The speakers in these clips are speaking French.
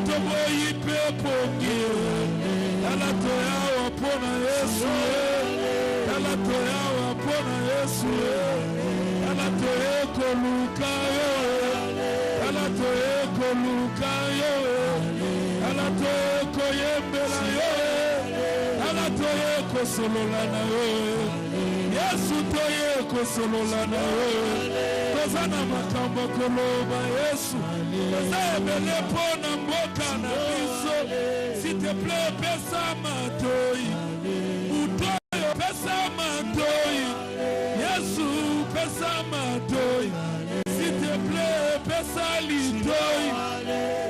toboyi pe pongi tala toyawa pona Yesu tala toyawa pona Yesu tala toyeko luka yo tala toyeko luka yo tala toyeko yembela yo tala toyeko sololana yo Yesu toyeko sololana yo tozana makambo koloba Yesu tozebele pona mboka na biso s'il te plaît pesa matoi utoyo pesa matoi Yesu pesa matoi s'il te plaît pesa litoi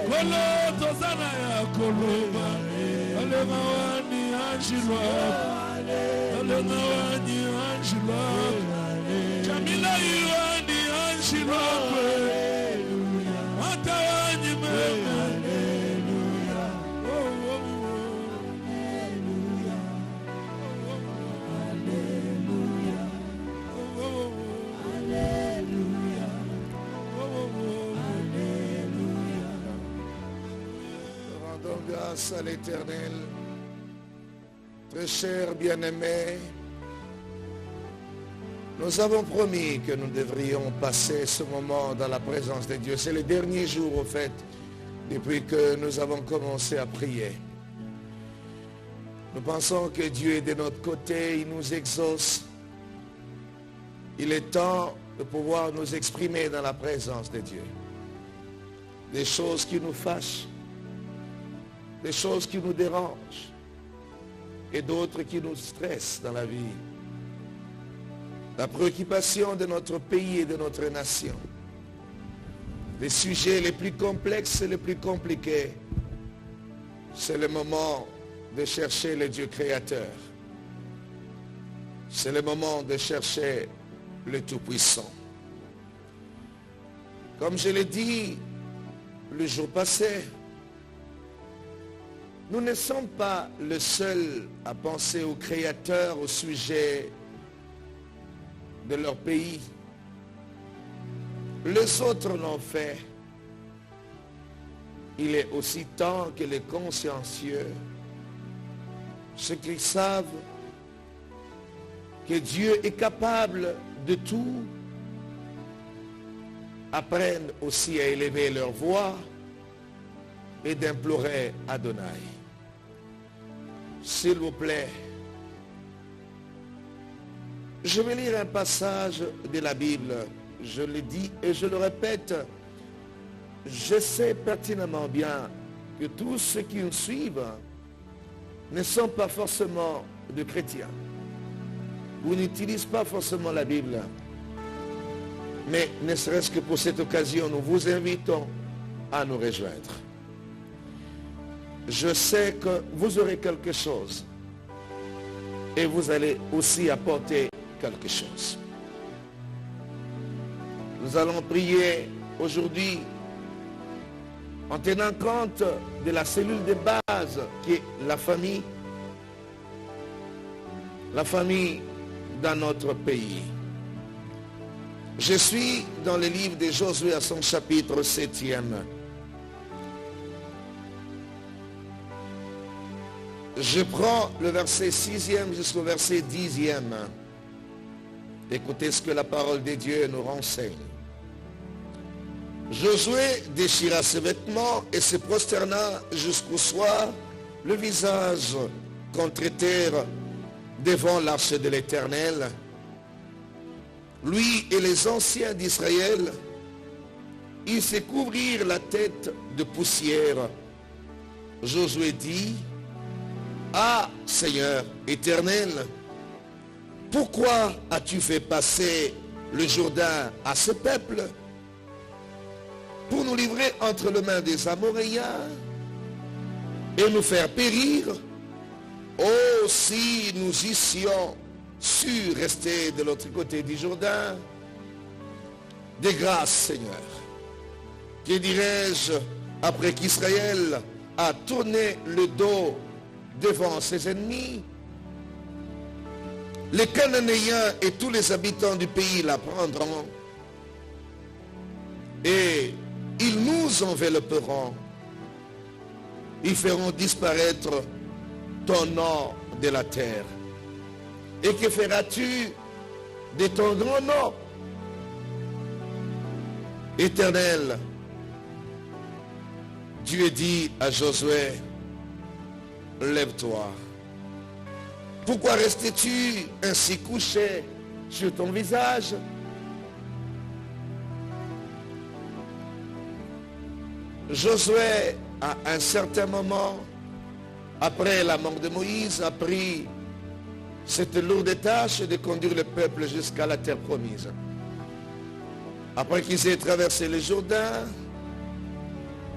kolo tozana ya koloba alema wani anjilwa alema wani anjilwa Jamila yuani anjilwa matawani mema Grâce à l'Éternel, très cher bien-aimé, nous avons promis que nous devrions passer ce moment dans la présence de Dieu. C'est le dernier jour, au fait, depuis que nous avons commencé à prier. Nous pensons que Dieu est de notre côté, il nous exauce. Il est temps de pouvoir nous exprimer dans la présence de Dieu. Des choses qui nous fâchent, des choses qui nous dérangent et d'autres qui nous stressent dans la vie. La préoccupation de notre pays et de notre nation. Les sujets les plus complexes et les plus compliqués. C'est le moment de chercher le Dieu créateur. C'est le moment de chercher le Tout-Puissant. Comme je l'ai dit le jour passé, nous ne sommes pas le seul à penser au Créateur au sujet de leur pays. Les autres l'ont fait. Il est aussi temps que les consciencieux, ceux qui savent que Dieu est capable de tout, apprennent aussi à élever leur voix et d'implorer Adonai. S'il vous plaît, je vais lire un passage de la Bible. Je le dis et je le répète. Je sais pertinemment bien que tous ceux qui nous suivent ne sont pas forcément de chrétiens. Vous n'utilisez pas forcément la Bible. Mais ne serait-ce que pour cette occasion, nous vous invitons à nous rejoindre. Je sais que vous aurez quelque chose et vous allez aussi apporter quelque chose. Nous allons prier aujourd'hui en tenant compte de la cellule de base qui est la famille dans notre pays. Je suis dans le livre de Josué à son chapitre 7e. Je prends le verset 6e jusqu'au verset 10e. Écoutez ce que la parole de Dieu nous renseigne. Josué déchira ses vêtements et se prosterna jusqu'au soir, le visage contre terre devant l'arche de l'Éternel. Lui et les anciens d'Israël, ils se couvrirent la tête de poussière. Josué dit: Ah, Seigneur éternel, pourquoi as-tu fait passer le Jourdain à ce peuple pour nous livrer entre les mains des Amoréens et nous faire périr? Oh, si nous eussions su rester de l'autre côté du Jourdain. De grâce, Seigneur. Que dirais-je après qu'Israël a tourné le dos devant ses ennemis? Les Cananéens et tous les habitants du pays la prendront et ils nous envelopperont ils feront disparaître ton nom de la terre. Et que feras-tu de ton grand nom? Éternel, Dieu dit à Josué, lève-toi. Pourquoi restes-tu ainsi couché sur ton visage? Josué, à un certain moment, après la mort de Moïse, a pris cette lourde tâche de conduire le peuple jusqu'à la terre promise. Après qu'ils aient traversé le Jourdain,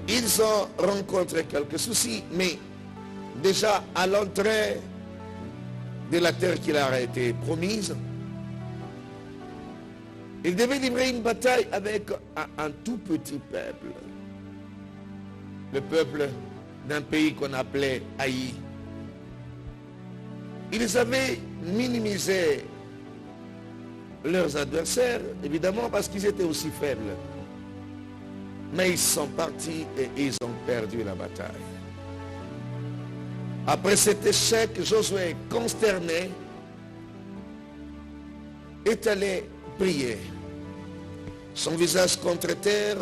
ils ont rencontré quelques soucis, mais déjà à l'entrée de la terre qui leur a été promise, ils devaient livrer une bataille avec un tout petit peuple. Le peuple d'un pays qu'on appelait Haï. Ils avaient minimisé leurs adversaires, évidemment parce qu'ils étaient aussi faibles. Mais ils sont partis et ils ont perdu la bataille. Après cet échec, Josué, consterné, est allé prier. Son visage contre terre,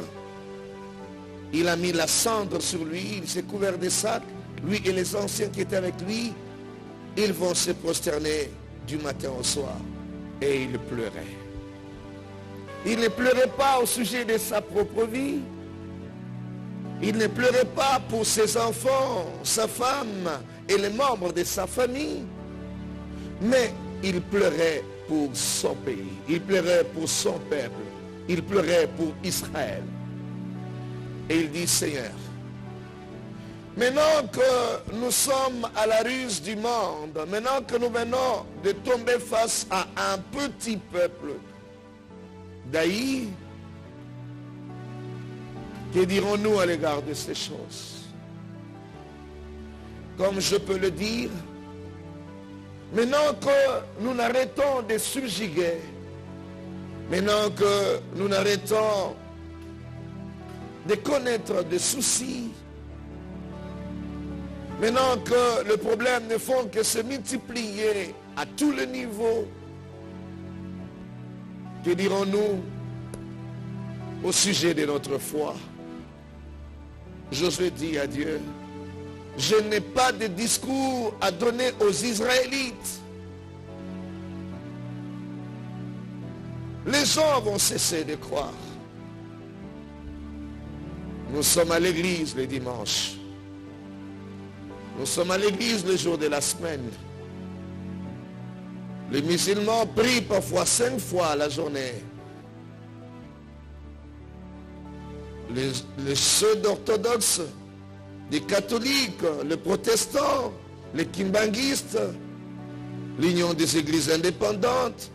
il a mis la cendre sur lui, il s'est couvert de sacs. Lui et les anciens qui étaient avec lui, ils vont se prosterner du matin au soir. Et il pleurait. Il ne pleurait pas au sujet de sa propre vie. Il ne pleurait pas pour ses enfants, sa femme et les membres de sa famille. Mais il pleurait pour son pays. Il pleurait pour son peuple. Il pleurait pour Israël. Et il dit, Seigneur, maintenant que nous sommes à la ruse du monde, maintenant que nous venons de tomber face à un petit peuple d'Haï, que dirons-nous à l'égard de ces choses? Comme je peux le dire, maintenant que nous n'arrêtons de subjuguer, maintenant que nous n'arrêtons de connaître des soucis, maintenant que le problème ne font que se multiplier à tous les niveaux, que dirons-nous au sujet de notre foi? Josué dit à Dieu, je n'ai pas de discours à donner aux Israélites. Les gens vont cesser de croire. Nous sommes à l'église le dimanche. Nous sommes à l'église le jour de la semaine. Les musulmans prient parfois 5 fois à la journée. Les ceux orthodoxes, les catholiques, les protestants, les kimbanguistes, l'union des églises indépendantes,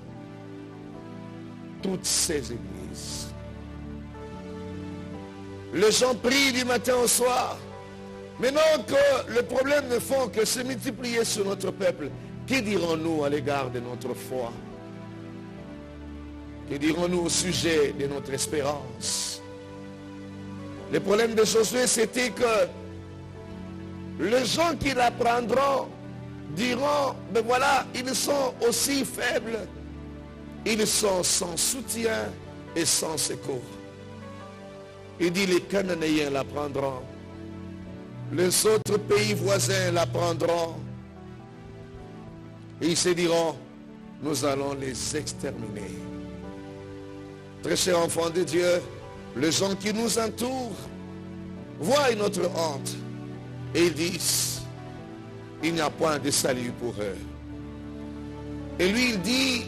toutes ces églises. Les gens prient du matin au soir. Maintenant que le problème ne font que se multiplier sur notre peuple, que dirons-nous à l'égard de notre foi? Que dirons-nous au sujet de notre espérance? Le problème de Josué, c'était que les gens qui l'apprendront diront, ben voilà, ils sont aussi faibles, ils sont sans soutien et sans secours. Il dit, les Cananéens l'apprendront, les autres pays voisins l'apprendront, et ils se diront, nous allons les exterminer. Très chers enfants de Dieu, les gens qui nous entourent voient notre honte et ils disent, il n'y a point de salut pour eux. Et lui, il dit,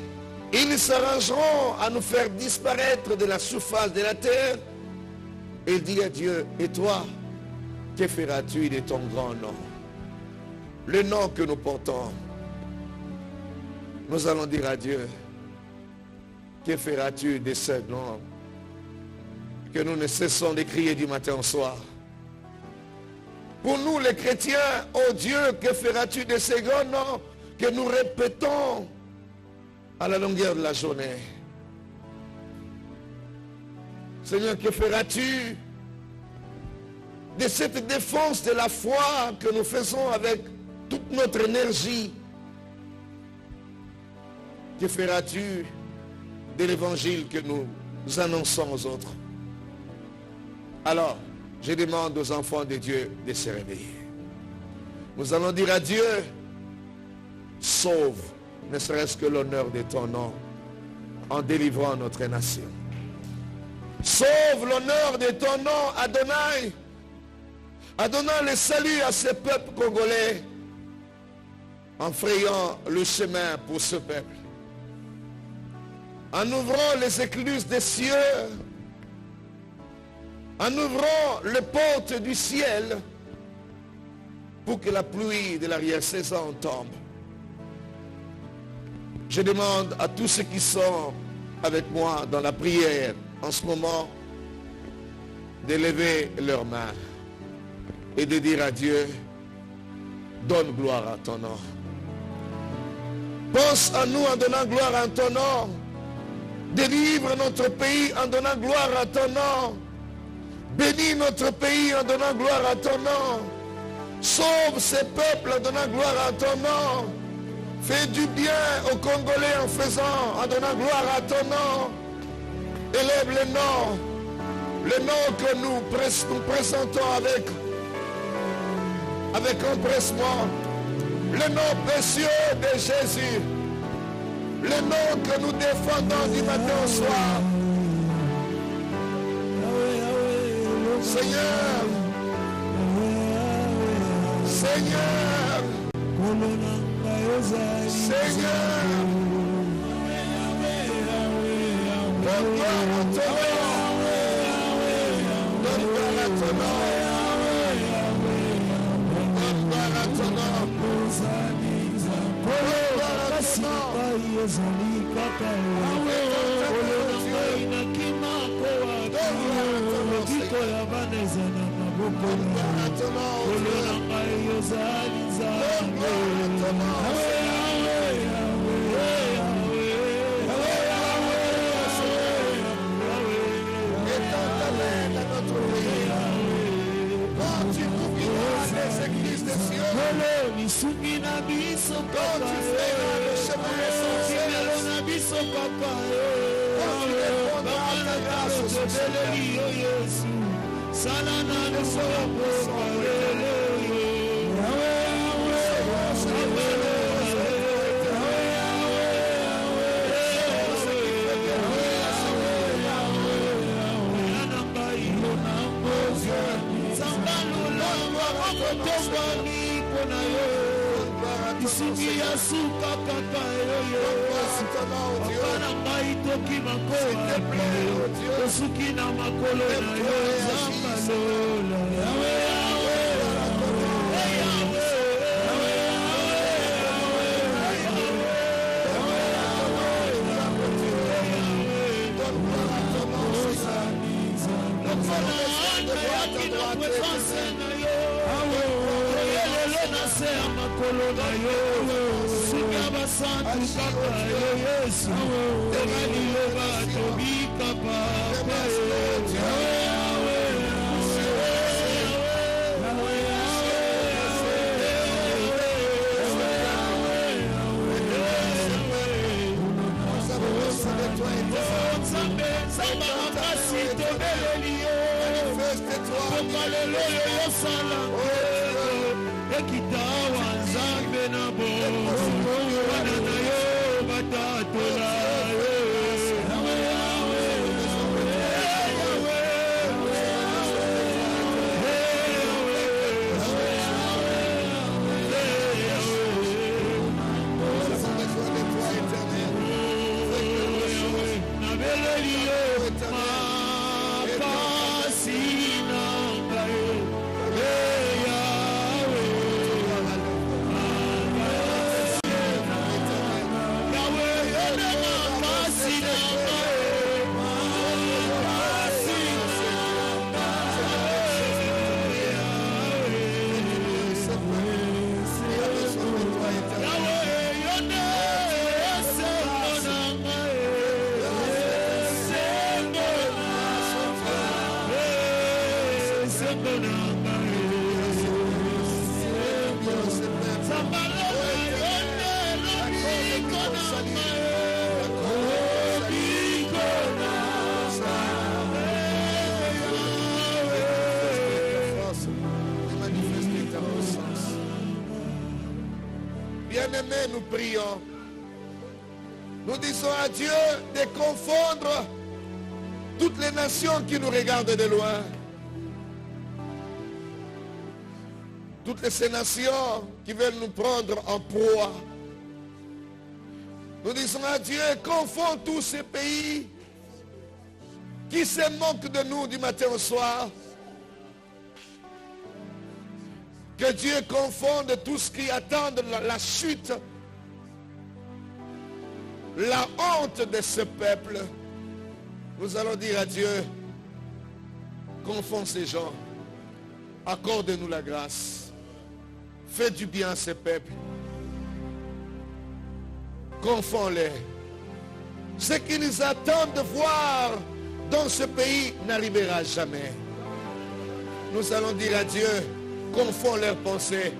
ils s'arrangeront à nous faire disparaître de la surface de la terre. Et il dit à Dieu, et toi, que feras-tu de ton grand nom? Le nom que nous portons. Nous allons dire à Dieu, que feras-tu de ce nom que nous ne cessons de crier du matin au soir? Pour nous les chrétiens, oh Dieu, que feras-tu de ces grands noms que nous répétons à la longueur de la journée? Seigneur, que feras-tu de cette défense de la foi que nous faisons avec toute notre énergie, que feras-tu de l'évangile que nous annonçons aux autres? Alors, je demande aux enfants de Dieu de se réveiller. Nous allons dire à Dieu, sauve, ne serait-ce que l'honneur de ton nom, en délivrant notre nation. Sauve l'honneur de ton nom, Adonai, en donnant le salut à ce peuple congolais, en frayant le chemin pour ce peuple, en ouvrant les écluses des cieux, en ouvrant les portes du ciel pour que la pluie de l'arrière-saison tombe. Je demande à tous ceux qui sont avec moi dans la prière en ce moment de lever leurs mains et de dire à Dieu, donne gloire à ton nom. Pense à nous en donnant gloire à ton nom. Délivre notre pays en donnant gloire à ton nom. Bénis notre pays en donnant gloire à ton nom. Sauve ces peuples en donnant gloire à ton nom. Fais du bien aux Congolais en donnant gloire à ton nom. Élève le nom que nous présentons avec empressement. Le nom précieux de Jésus. Le nom que nous défendons du matin au soir. Seigneur, Seigneur, Seigneur, donne gloire à ton nom, donne gloire à ton nom, donne gloire à ton nom, Bien-aimés, nous prions. Nous disons à Dieu de confondre toutes les nations qui nous regardent de loin. Toutes ces nations qui veulent nous prendre en proie. Nous disons à Dieu, confond tous ces pays qui se moquent de nous du matin au soir. Que Dieu confonde tous qui attendent la chute, la honte de ce peuple. Nous allons dire à Dieu, confonds ces gens, accorde-nous la grâce, fais du bien à ce peuple, confonds-les. Ce qu'ils attendent de voir dans ce pays n'arrivera jamais. Nous allons dire à Dieu, confonds leurs pensées,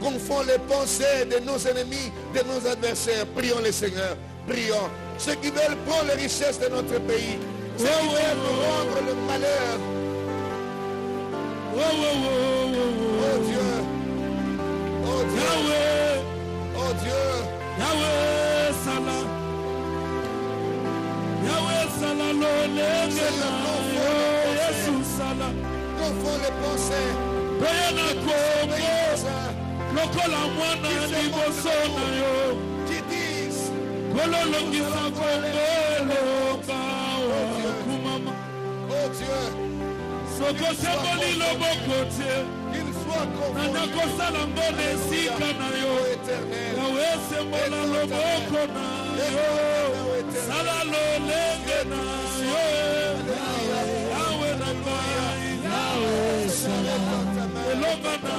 confonds les pensées de nos ennemis, de nos adversaires. Prions le Seigneur, prions. Ceux qui veulent prendre les richesses de notre pays, ceux qui veulent nous rendre le malheur. Oh Dieu, oh Dieu, oh Dieu, Yahweh Salah, Yahweh Salah, Jésus Salah, confonds les pensées. Lokola mwana liboso na yo Qui disent kololongisa kongolo kawa kumama. Oh Dieu, Sokoseboli loboko tie qu'ils soient confondus. nakosala ngone esika na yo Ô Éternel, yawe sembola loboko na yo sala lolenge na yo yawe na ngai yawe sala elonga na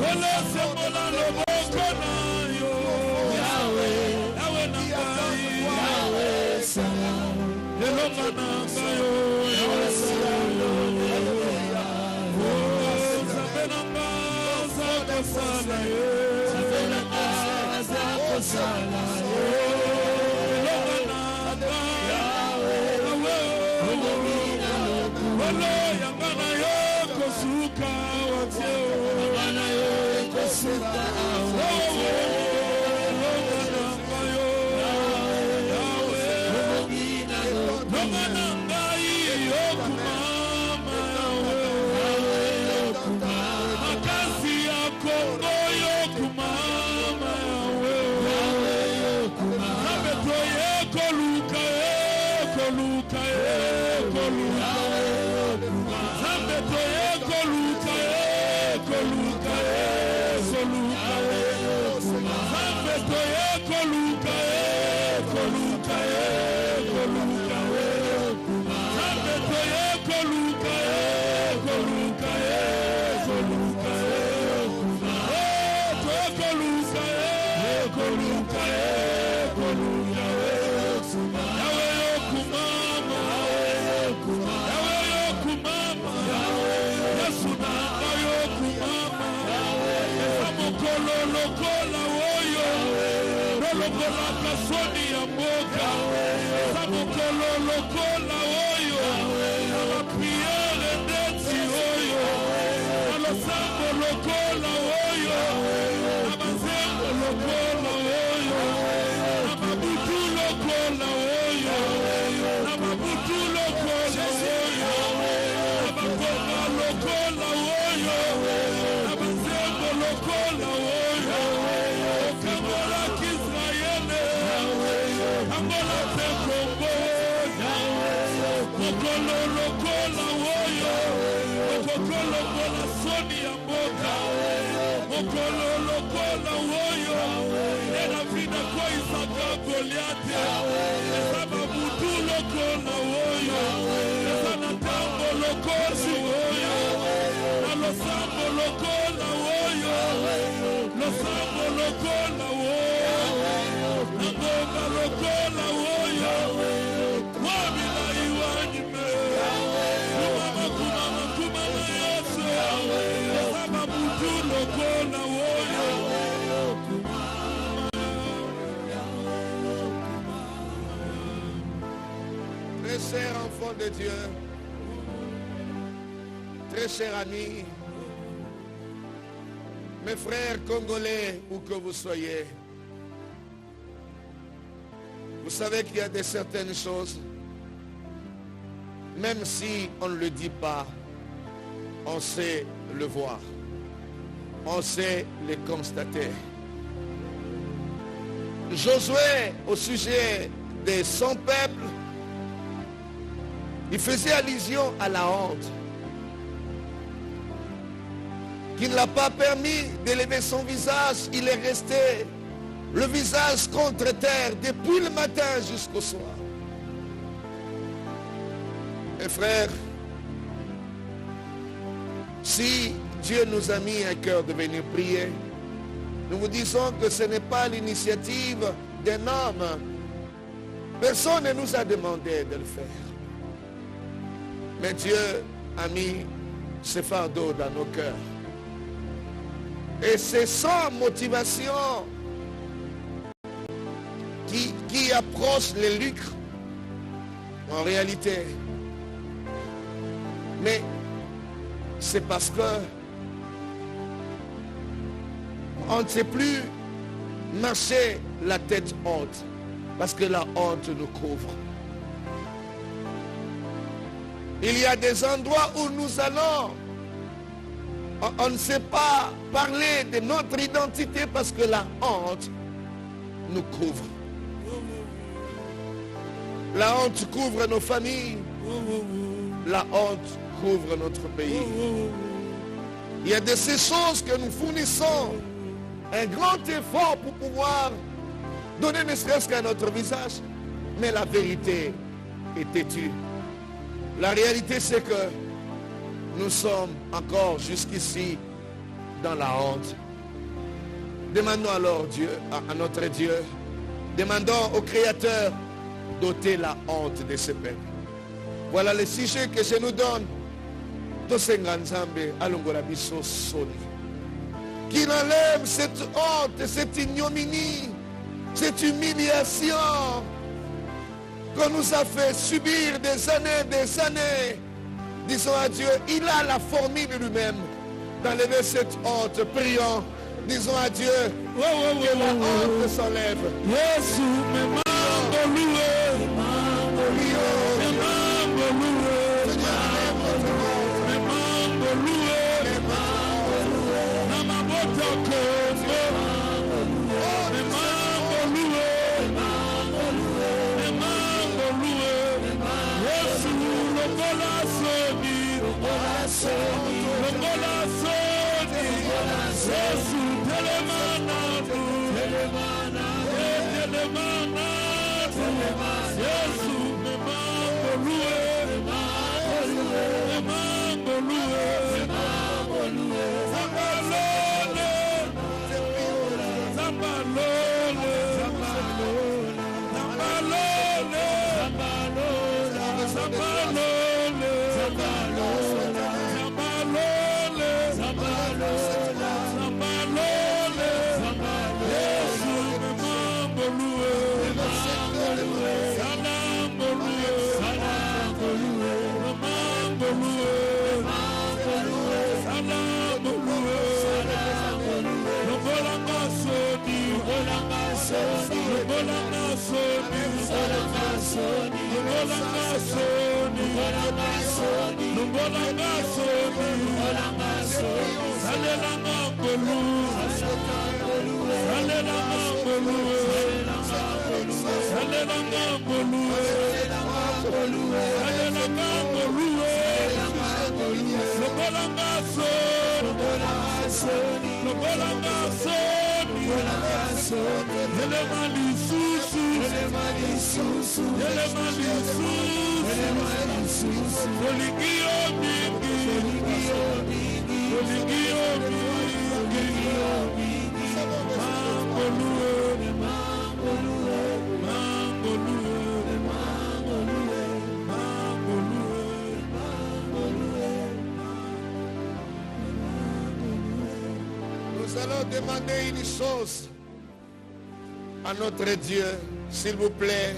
Wole sembola loboko na yo Yahweh, Yahweh na ngai Yahweh salam elonga na ngai yo Yahweh salam Nzambe na ngai zakosala yo Nzambe na ngai zakosala yo elonga na ngai Yahweh Wole yanga na yo kosuka watie yanga yo kosuka très cher enfant de Dieu, très cher ami, Mes frères congolais, où que vous soyez, vous savez qu'il y a de certaines choses, même si on ne le dit pas, on sait le voir. On sait les constater. Josué, au sujet de son peuple, il faisait allusion à la honte, qui ne l'a pas permis d'élever son visage. Il est resté le visage contre terre depuis le matin jusqu'au soir. Mes frères, si Dieu nous a mis un cœur de venir prier, nous vous disons que ce n'est pas l'initiative d'un homme. Personne ne nous a demandé de le faire. Mais Dieu a mis ce fardeau dans nos cœurs. Et c'est sans motivation qui approche les lucres en réalité. Mais c'est parce que on ne sait plus marcher la tête haute, parce que la honte nous couvre. Il y a des endroits où nous allons, on ne sait pas parler de notre identité parce que la honte nous couvre. La honte couvre nos familles. La honte couvre notre pays. Il y a de ces choses que nous fournissons un grand effort pour pouvoir donner ne serait-ce qu'à notre visage. Mais la vérité est têtue. La réalité, c'est que nous sommes encore jusqu'ici dans la honte. Demandons alors Dieu, à notre Dieu, demandons au Créateur d'ôter la honte de ce peuple. Voilà le sujet que je nous donne. Qu'il enlève cette honte, cette ignominie, cette humiliation qu'on nous a fait subir des années. Disons à Dieu, il a la formule lui-même d'enlever cette honte. Prions, disons à Dieu que la honte s'enlève. Nous allons demander une chose à notre Dieu, s'il vous plaît.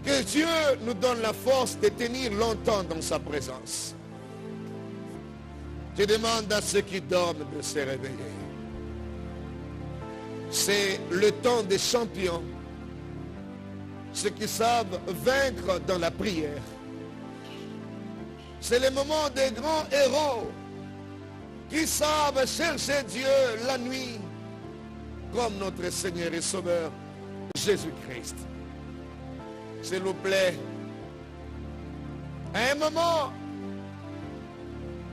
Que Dieu nous donne la force de tenir longtemps dans sa présence. Je demande à ceux qui dorment de se réveiller. C'est le temps des champions. Ceux qui savent vaincre dans la prière. C'est le moment des grands héros qui savent chercher Dieu la nuit, comme notre Seigneur et Sauveur Jésus-Christ. S'il vous plaît, à un moment,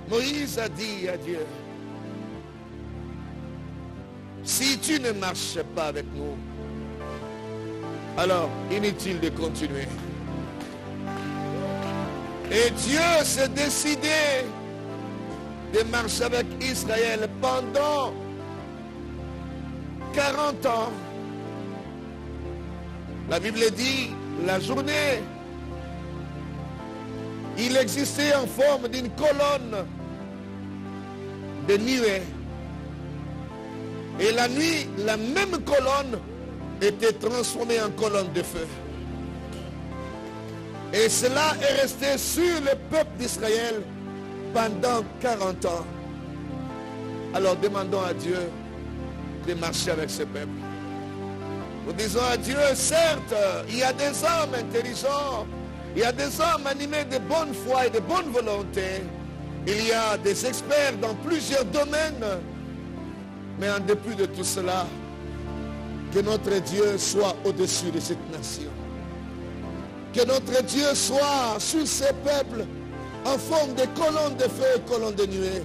Moïse a dit à Dieu, si tu ne marches pas avec nous, alors inutile de continuer. Et Dieu s'est décidé de marcher avec Israël pendant 40 ans. La Bible dit, la journée, il existait en forme d'une colonne de nuée. Et la nuit, la même colonne était transformée en colonne de feu. Et cela est resté sur le peuple d'Israël pendant 40 ans. Alors demandons à Dieu de marcher avec ce peuple. Nous disons à Dieu, certes, il y a des hommes intelligents, il y a des hommes animés de bonne foi et de bonne volonté. Il y a des experts dans plusieurs domaines. Mais en dépit de tout cela, que notre Dieu soit au-dessus de cette nation. Que notre Dieu soit sur ces peuples en forme de colonne de feu et colonne de nuée.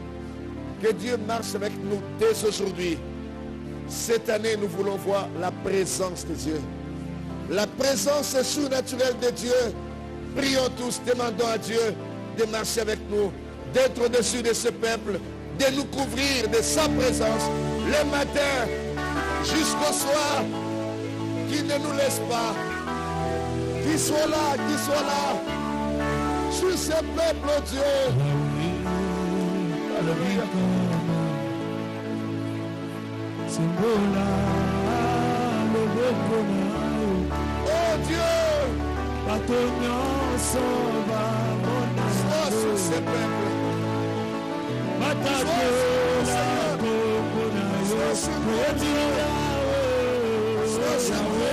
Que Dieu marche avec nous dès aujourd'hui. Cette année, nous voulons voir la présence de Dieu. La présence surnaturelle de Dieu. Prions tous, demandons à Dieu de marcher avec nous, d'être au-dessus de ce peuple, de nous couvrir de sa présence le matin jusqu'au soir. Qu'il ne nous laisse pas. Qu'il soit là, sur ce peuple, oh Dieu. Alléluia. Oh Dieu, sois sur ce peuple. Sois sur nous, Dieu. Sois sur nous.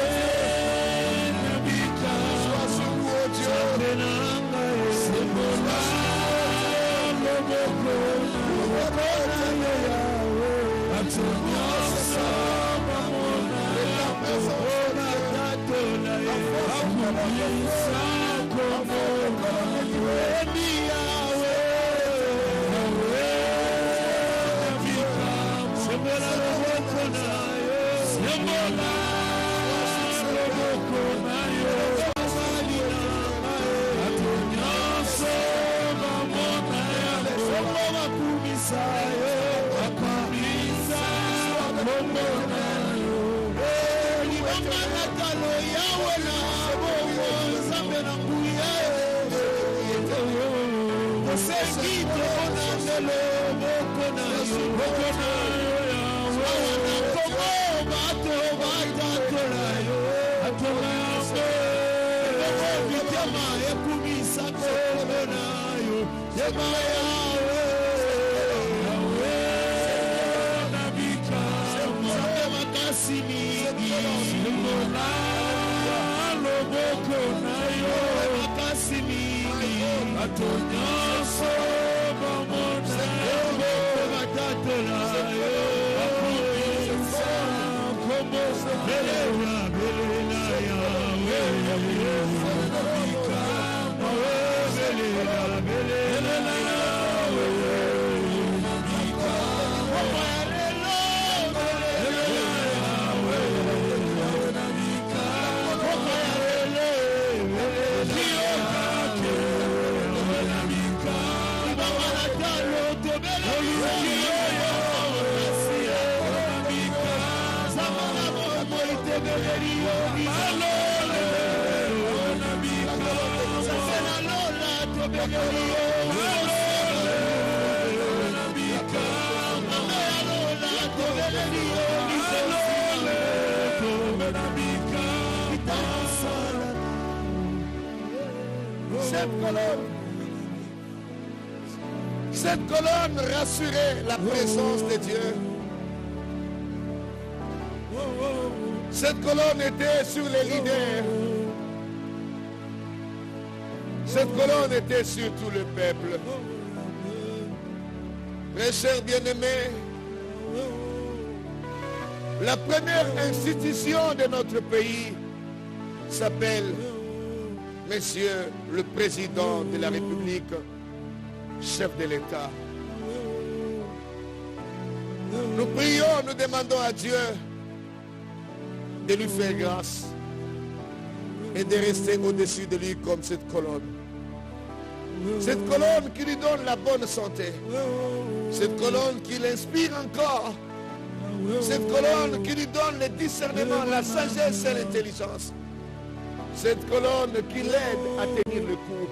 Cette colonne rassurait la présence de Dieu. Cette colonne était sur les leaders. Cette colonne était sur tout le peuple. Mes chers bien-aimés, la première institution de notre pays s'appelle Monsieur le Président de la République, chef de l'État. Nous prions, nous demandons à Dieu de lui faire grâce et de rester au-dessus de lui comme cette colonne. Cette colonne qui lui donne la bonne santé. Cette colonne qui l'inspire encore. Cette colonne qui lui donne le discernement, la sagesse et l'intelligence. Cette colonne qui l'aide à tenir le coup.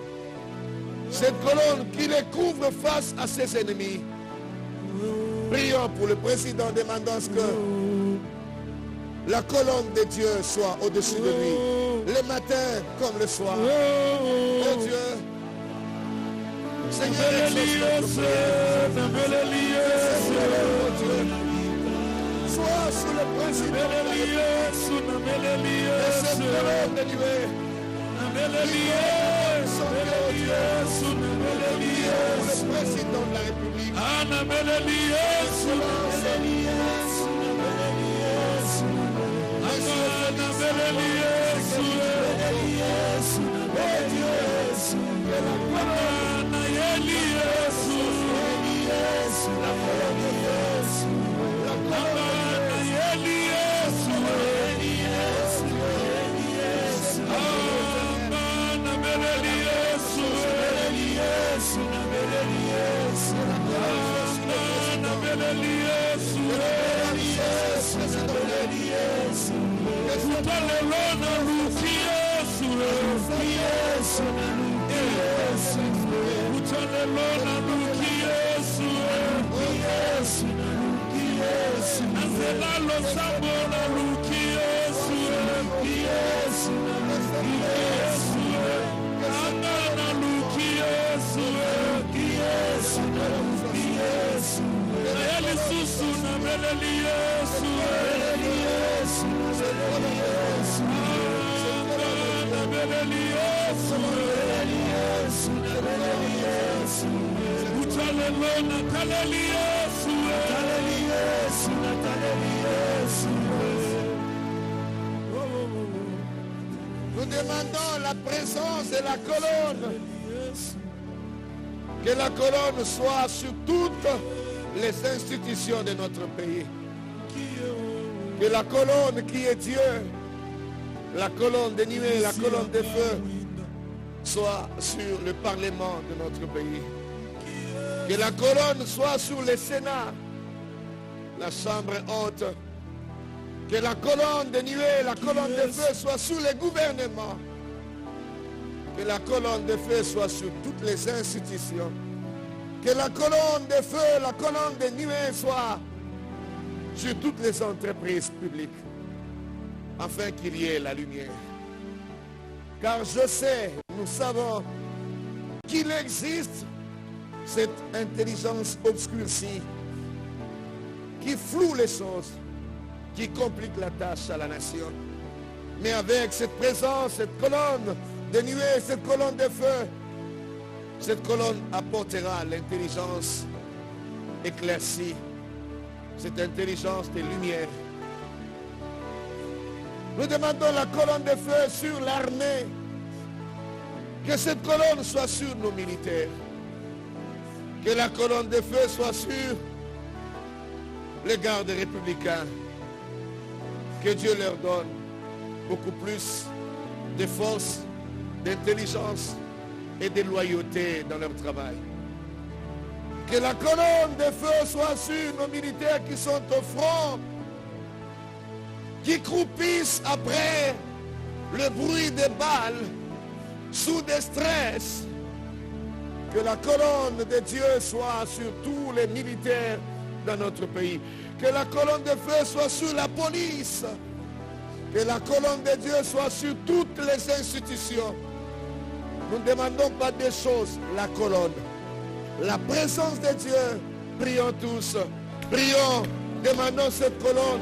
Cette colonne qui le couvre face à ses ennemis. Prions pour le président, demandant que la colonne de Dieu soit au-dessus de lui, le matin comme le soir. Oh Dieu, Seigneur, sois sous le président de cette colonne de Dieu. Le président de la République. Nous demandons la présence de la colonne. Que la colonne soit sur toutes les institutions de notre pays. Que la colonne qui est Dieu, la colonne de nuée, la colonne de feu, soit sur le Parlement de notre pays. Que la colonne soit sur le Sénat, la Chambre haute. Que la colonne de nuée, la colonne de feu soit sur le gouvernement. Que la colonne de feu soit sur toutes les institutions. Que la colonne de feu, la colonne de nuée soit sur toutes les entreprises publiques. Afin qu'il y ait la lumière. Car je sais, nous savons qu'il existe cette intelligence obscurcie qui floue les choses, qui complique la tâche à la nation. Mais avec cette présence, cette colonne de nuée, cette colonne de feu, cette colonne apportera l'intelligence éclaircie, cette intelligence de lumière. Nous demandons la colonne de feu sur l'armée, que cette colonne soit sur nos militaires, que la colonne de feu soit sur les gardes républicains, que Dieu leur donne beaucoup plus de force, d'intelligence et de loyauté dans leur travail. Que la colonne de feu soit sur nos militaires qui sont au front, qui croupissent après le bruit des balles, sous des stress. Que la colonne de Dieu soit sur tous les militaires dans notre pays. Que la colonne de feu soit sur la police. Que la colonne de Dieu soit sur toutes les institutions. Nous ne demandons pas des choses, la colonne. la présence de Dieu. Prions tous. Prions. Demandons cette colonne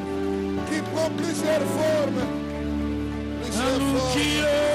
qui prend plusieurs formes. Plusieurs formes. La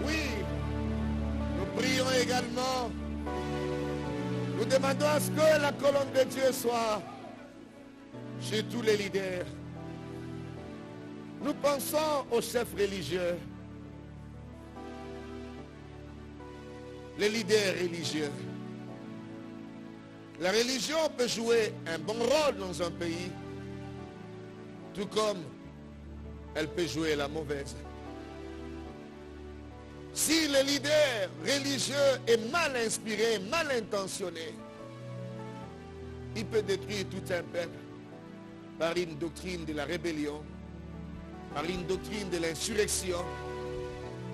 Oui, nous prions également. Nous demandons à ce que la colonne de Dieu soit chez tous les leaders. Nous pensons aux chefs religieux, les leaders religieux. La religion peut jouer un bon rôle dans un pays, tout comme elle peut jouer la mauvaise. Si le leader religieux est mal inspiré, mal intentionné, il peut détruire tout un peuple par une doctrine de la rébellion, par une doctrine de l'insurrection,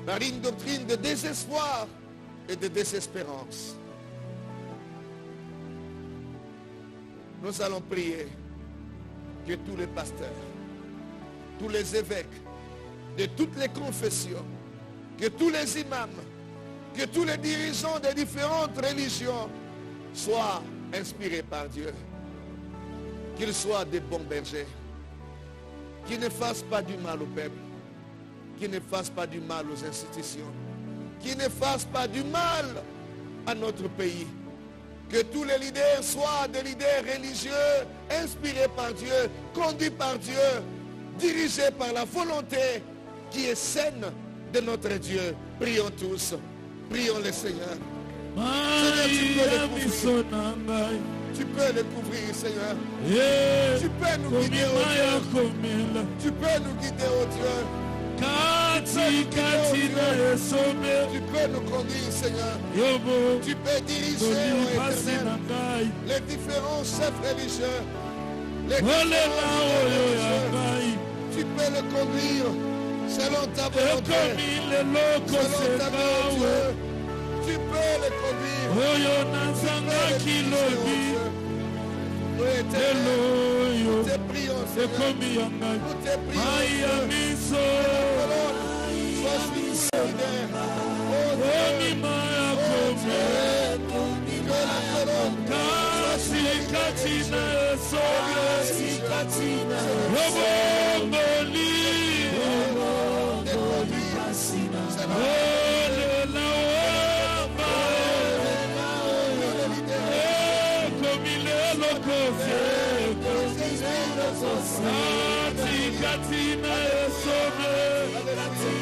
par une doctrine de désespoir et de désespérance. Nous allons prier que tous les pasteurs, tous les évêques de toutes les confessions, que tous les imams, que tous les dirigeants des différentes religions soient inspirés par Dieu. Qu'ils soient des bons bergers, qui ne fassent pas du mal au peuple, qui ne fassent pas du mal aux institutions, qui ne fassent pas du mal à notre pays. Que tous les leaders soient des leaders religieux, inspirés par Dieu, conduits par Dieu, dirigés par la volonté qui est saine de notre Dieu. Prions tous. Prions le Seigneur. Seigneur, tu peux le couvrir, Seigneur. Tu peux nous guider, oh Dieu. Tu peux nous guider, oh Dieu. Tu peux nous conduire, Seigneur. Tu peux diriger, oh Éternel, les différents chefs religieux, les différents religieux. Tu peux le conduire selon ta volonté, selon ta volonté. Tu peux le conduire. Tu peux le diriger, oh Dieu. Nous te prions, Seigneur. Nous te prions, sois fidèle. Oh Dieu, que la colonne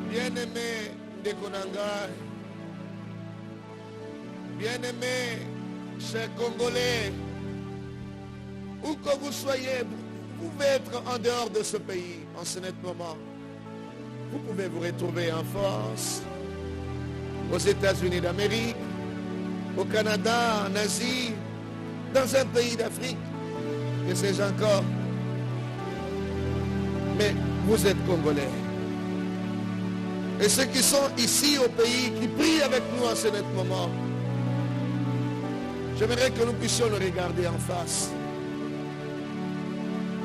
Bien-aimés de Konanga, bien-aimés, chers Congolais, où que vous soyez, vous pouvez être en dehors de ce pays en ce net moment. Vous pouvez vous retrouver en France, aux États-Unis d'Amérique, au Canada, en Asie, dans un pays d'Afrique, que sais-je encore. Mais vous êtes Congolais. Et ceux qui sont ici au pays, qui prient avec nous en ce net moment, j'aimerais que nous puissions le regarder en face.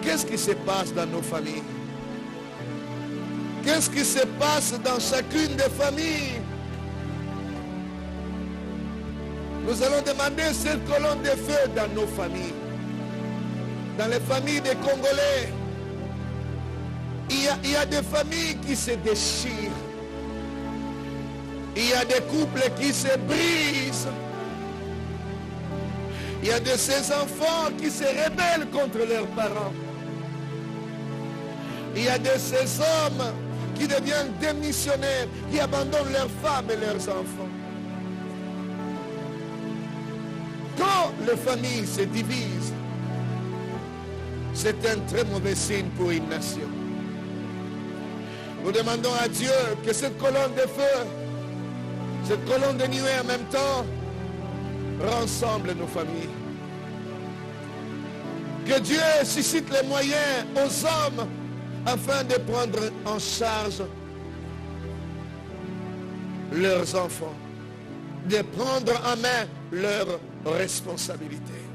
Qu'est-ce qui se passe dans nos familles? Qu'est-ce qui se passe dans chacune des familles? Nous allons demander cette colonne de feu dans nos familles. Dans les familles des Congolais, il y a des familles qui se déchirent. Il y a des couples qui se brisent. Il y a de ces enfants qui se rebellent contre leurs parents. Il y a de ces hommes qui deviennent démissionnaires, qui abandonnent leurs femmes et leurs enfants. Quand les familles se divisent, c'est un très mauvais signe pour une nation. Nous demandons à Dieu que cette colonne de feu, cette colonne de nuée en même temps, rassemble nos familles. Que Dieu suscite les moyens aux hommes afin de prendre en charge leurs enfants, de prendre en main leurs responsabilités.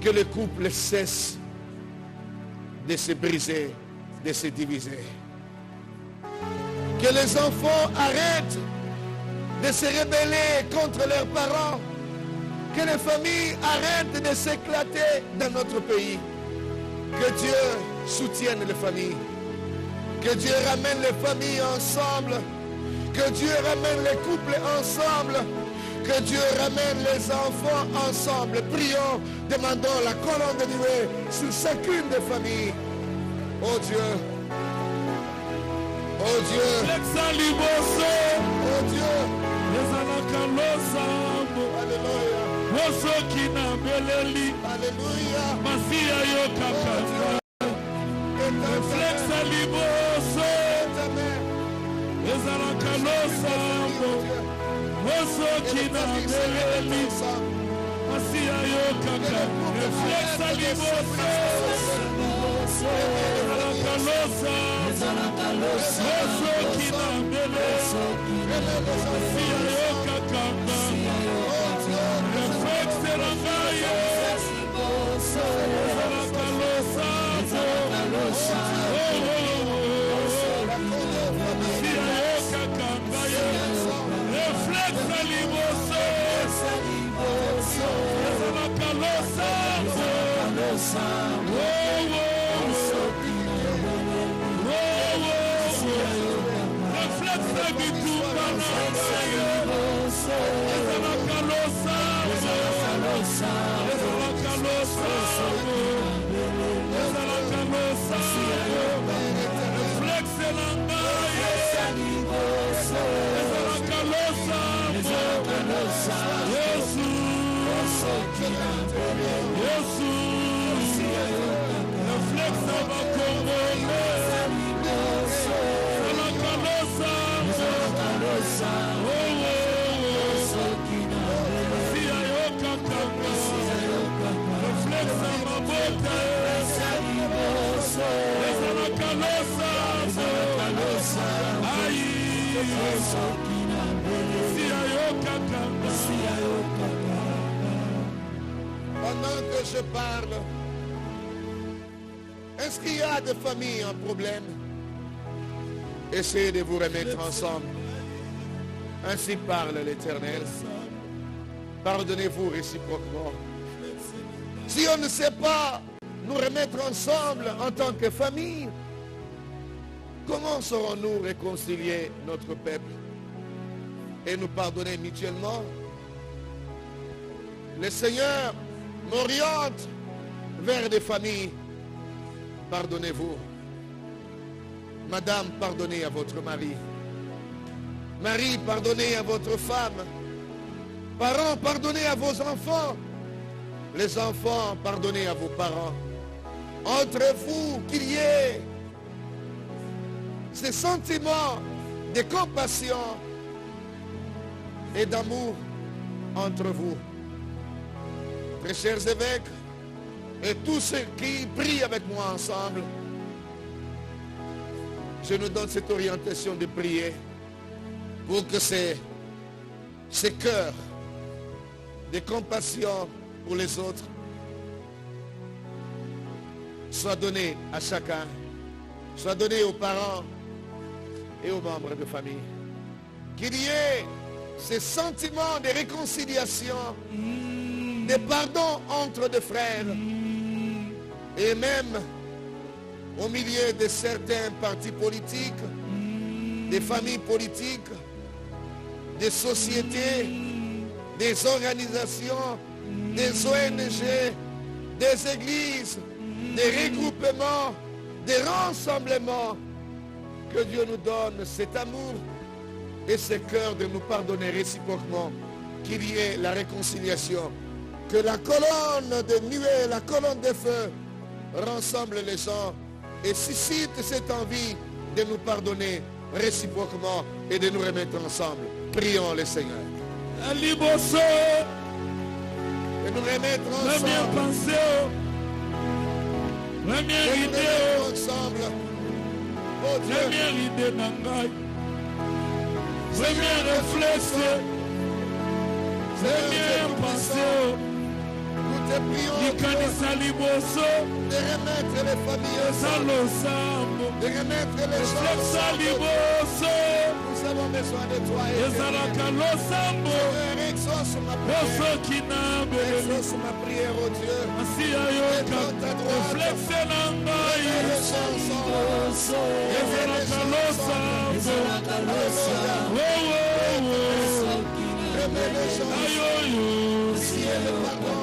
Que le couple cesse de se briser, de se diviser. Que les enfants arrêtent de se rebeller contre leurs parents. Que les familles arrêtent de s'éclater dans notre pays. Que Dieu soutienne les familles. Que Dieu ramène les familles ensemble. Que Dieu ramène les couples ensemble. Que Dieu ramène les enfants ensemble. Prions, demandons la colonne de nuée sur chacune des familles. Oh Dieu. Oh Dieu. Oh Dieu. Alléluia. Pendant que je parle, est-ce qu'il y a des familles en problème? Essayez de vous remettre ensemble. Ainsi parle l'Éternel. Pardonnez-vous réciproquement. Si on ne sait pas nous remettre ensemble en tant que famille, comment saurons-nous réconcilier notre peuple et nous pardonner mutuellement? Le Seigneur m'oriente vers des familles. Pardonnez-vous. Madame, pardonnez à votre mari. Mari, pardonnez à votre femme. Parents, pardonnez à vos enfants. Les enfants, pardonnez à vos parents. Entre vous, qu'il y ait ces sentiments de compassion et d'amour entre vous. Très chers évêques et tous ceux qui prient avec moi ensemble, je nous donne cette orientation de prier pour que ces cœurs de compassion pour les autres soient donnés à chacun, soient donnés aux parents et aux membres de famille. Qu'il y ait ces sentiments de réconciliation, de pardon entre des frères et même au milieu de certains partis politiques, des familles politiques, des sociétés, des organisations, des ONG, des églises, des regroupements, des rassemblements. Que Dieu nous donne cet amour et ce cœur de nous pardonner réciproquement, qu'il y ait la réconciliation, que la colonne de nuée, la colonne de feu rassemble les gens et suscite cette envie de nous pardonner réciproquement et de nous remettre ensemble. Prions le Seigneur. Et nous remettre ensemble. Ensemble. Oh Dieu. Première réflexe, première pensée, nous te prions de remettre les familles ensemble, de remettre les gens ensemble. Nous avons besoin de toi. Seigneur, exauce ma prière, oh Dieu. Étends ta droite. Remets les gens ensemble. aimer les gens, prier le pardon.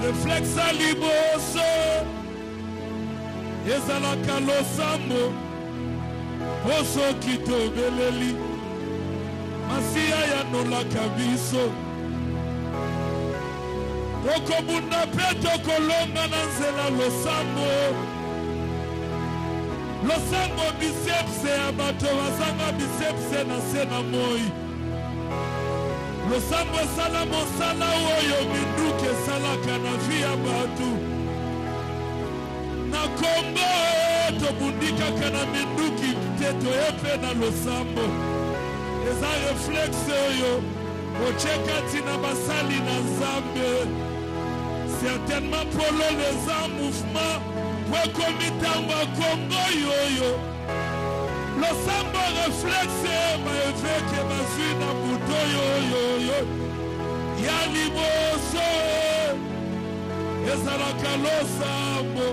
Reflexa liboso ezalaka losambo poso kitobeleli masiya yanolaka biso tokobunda mpe tokolonga na nzela losambo bisepse ya bato bazanga bisepse na se na moi losambo esala mosala oyo minduki esalaka na vi ya bato na Kongo tobundikaka na minduki te toye mpe na losambo eza reflexe oyo ocheka ntina basali na Nzambe certainement polo leza mouvement po ekomi ntango ya Kongo yoyo losambo reflexe baeveke bazwi na buto yoyoyo ya liboso ezalaka losambo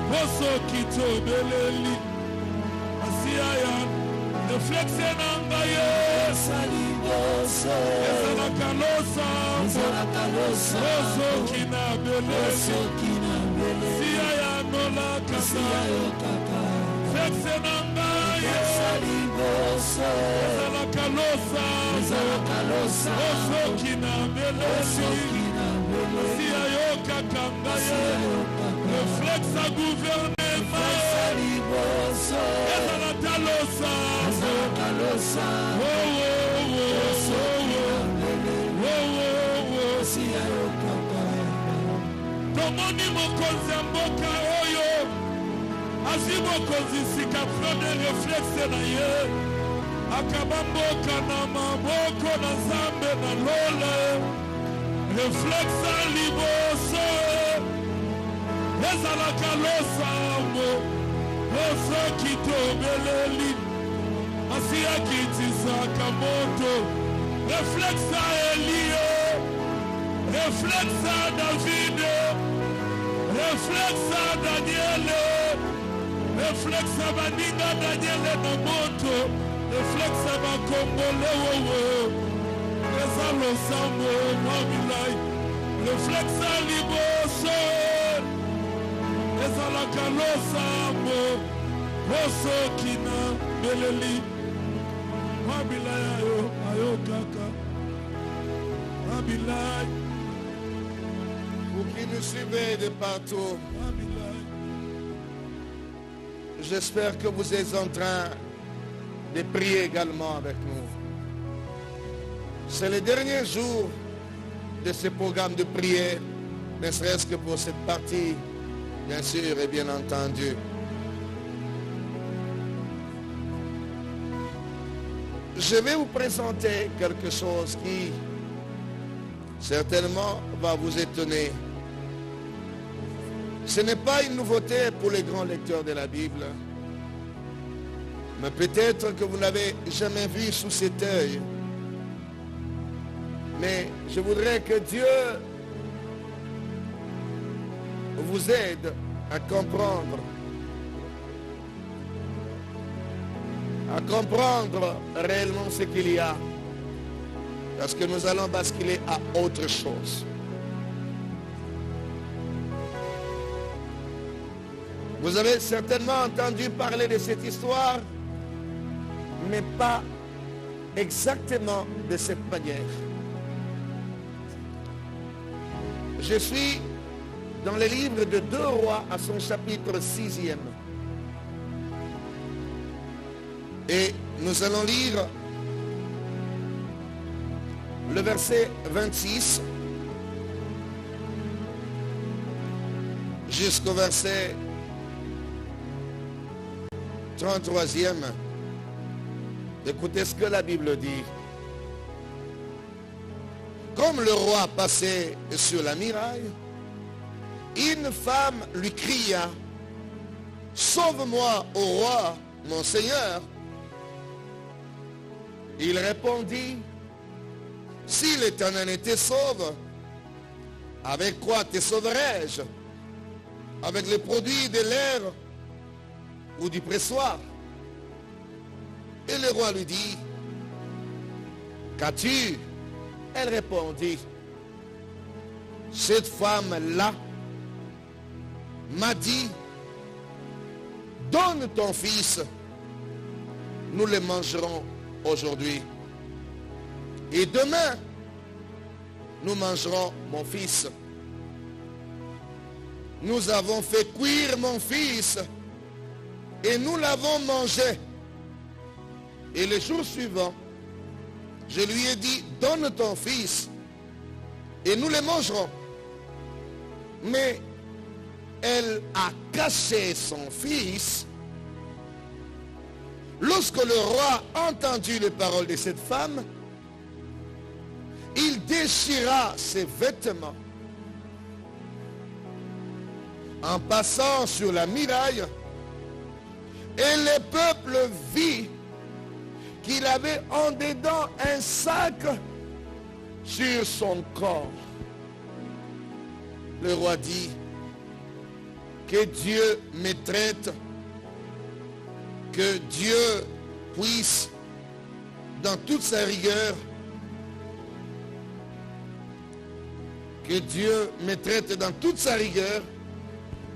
posoki tobeleli asiya ya reflexe na ngai ezalaka losambo posoki na beleli siya ya nolakasa reflexe na ngai ezalaka losambo posoki na beleli siya yokaka ngai reflexe a gouvernement ezalaka losambo tomoni mokonzi ya mboka oyo azwi mokonzi sika premier reflexe na ye akaba mboka na maboko na Nzambe na lola reflexe liboso ezalaka losambo posoki tobeleli asiya kitisaka moto reflexe Elie reflexe David reflexe Daniele reflexe baninga Daniele na moto reflexe bakongole wowo eza losambo mwa bilai reflexe liboso ezalaka losambo posoki na beleli mwa bilai ayo kaka mwa bilai. Vous qui nous suivez de partout, j'espère que vous êtes en train de prier également avec nous. C'est le dernier jour de ce programme de prière, ne serait-ce que pour cette partie, bien sûr et bien entendu. Je vais vous présenter quelque chose qui certainement va vous étonner. Ce n'est pas une nouveauté pour les grands lecteurs de la Bible, mais peut-être que vous n'avez jamais vu sous cet œil. Mais je voudrais que Dieu vous aide à comprendre réellement ce qu'il y a Parce que nous allons basculer à autre chose. Vous avez certainement entendu parler de cette histoire, mais pas exactement de cette manière. Je suis dans le livre de 2 Rois à son chapitre 6e. Et nous allons lire le verset 26 jusqu'au verset 33e. Écoutez ce que la Bible dit. Comme le roi passait sur la muraille, une femme lui cria, « Sauve-moi, ô roi, mon Seigneur !» Il répondit, « Si l'Éternel te sauve, avec quoi te sauverai-je? Avec les produits de l'air ou du pressoir? » Et le roi lui dit, « Qu'as-tu » Elle répondit, « Cette femme-là m'a dit, donne ton fils, nous le mangerons aujourd'hui. Et demain, nous mangerons mon fils. Nous avons fait cuire mon fils et nous l'avons mangé. Et le jour suivant, je lui ai dit, donne ton fils et nous le mangerons. Mais elle a caché son fils. Lorsque le roi entendit les paroles de cette femme, il déchira ses vêtements. En passant sur la muraille, et le peuple vit qu'il avait en dedans un sac sur son corps. Le roi dit, que Dieu me traite, que Dieu puisse, dans toute sa rigueur, que Dieu me traite dans toute sa rigueur,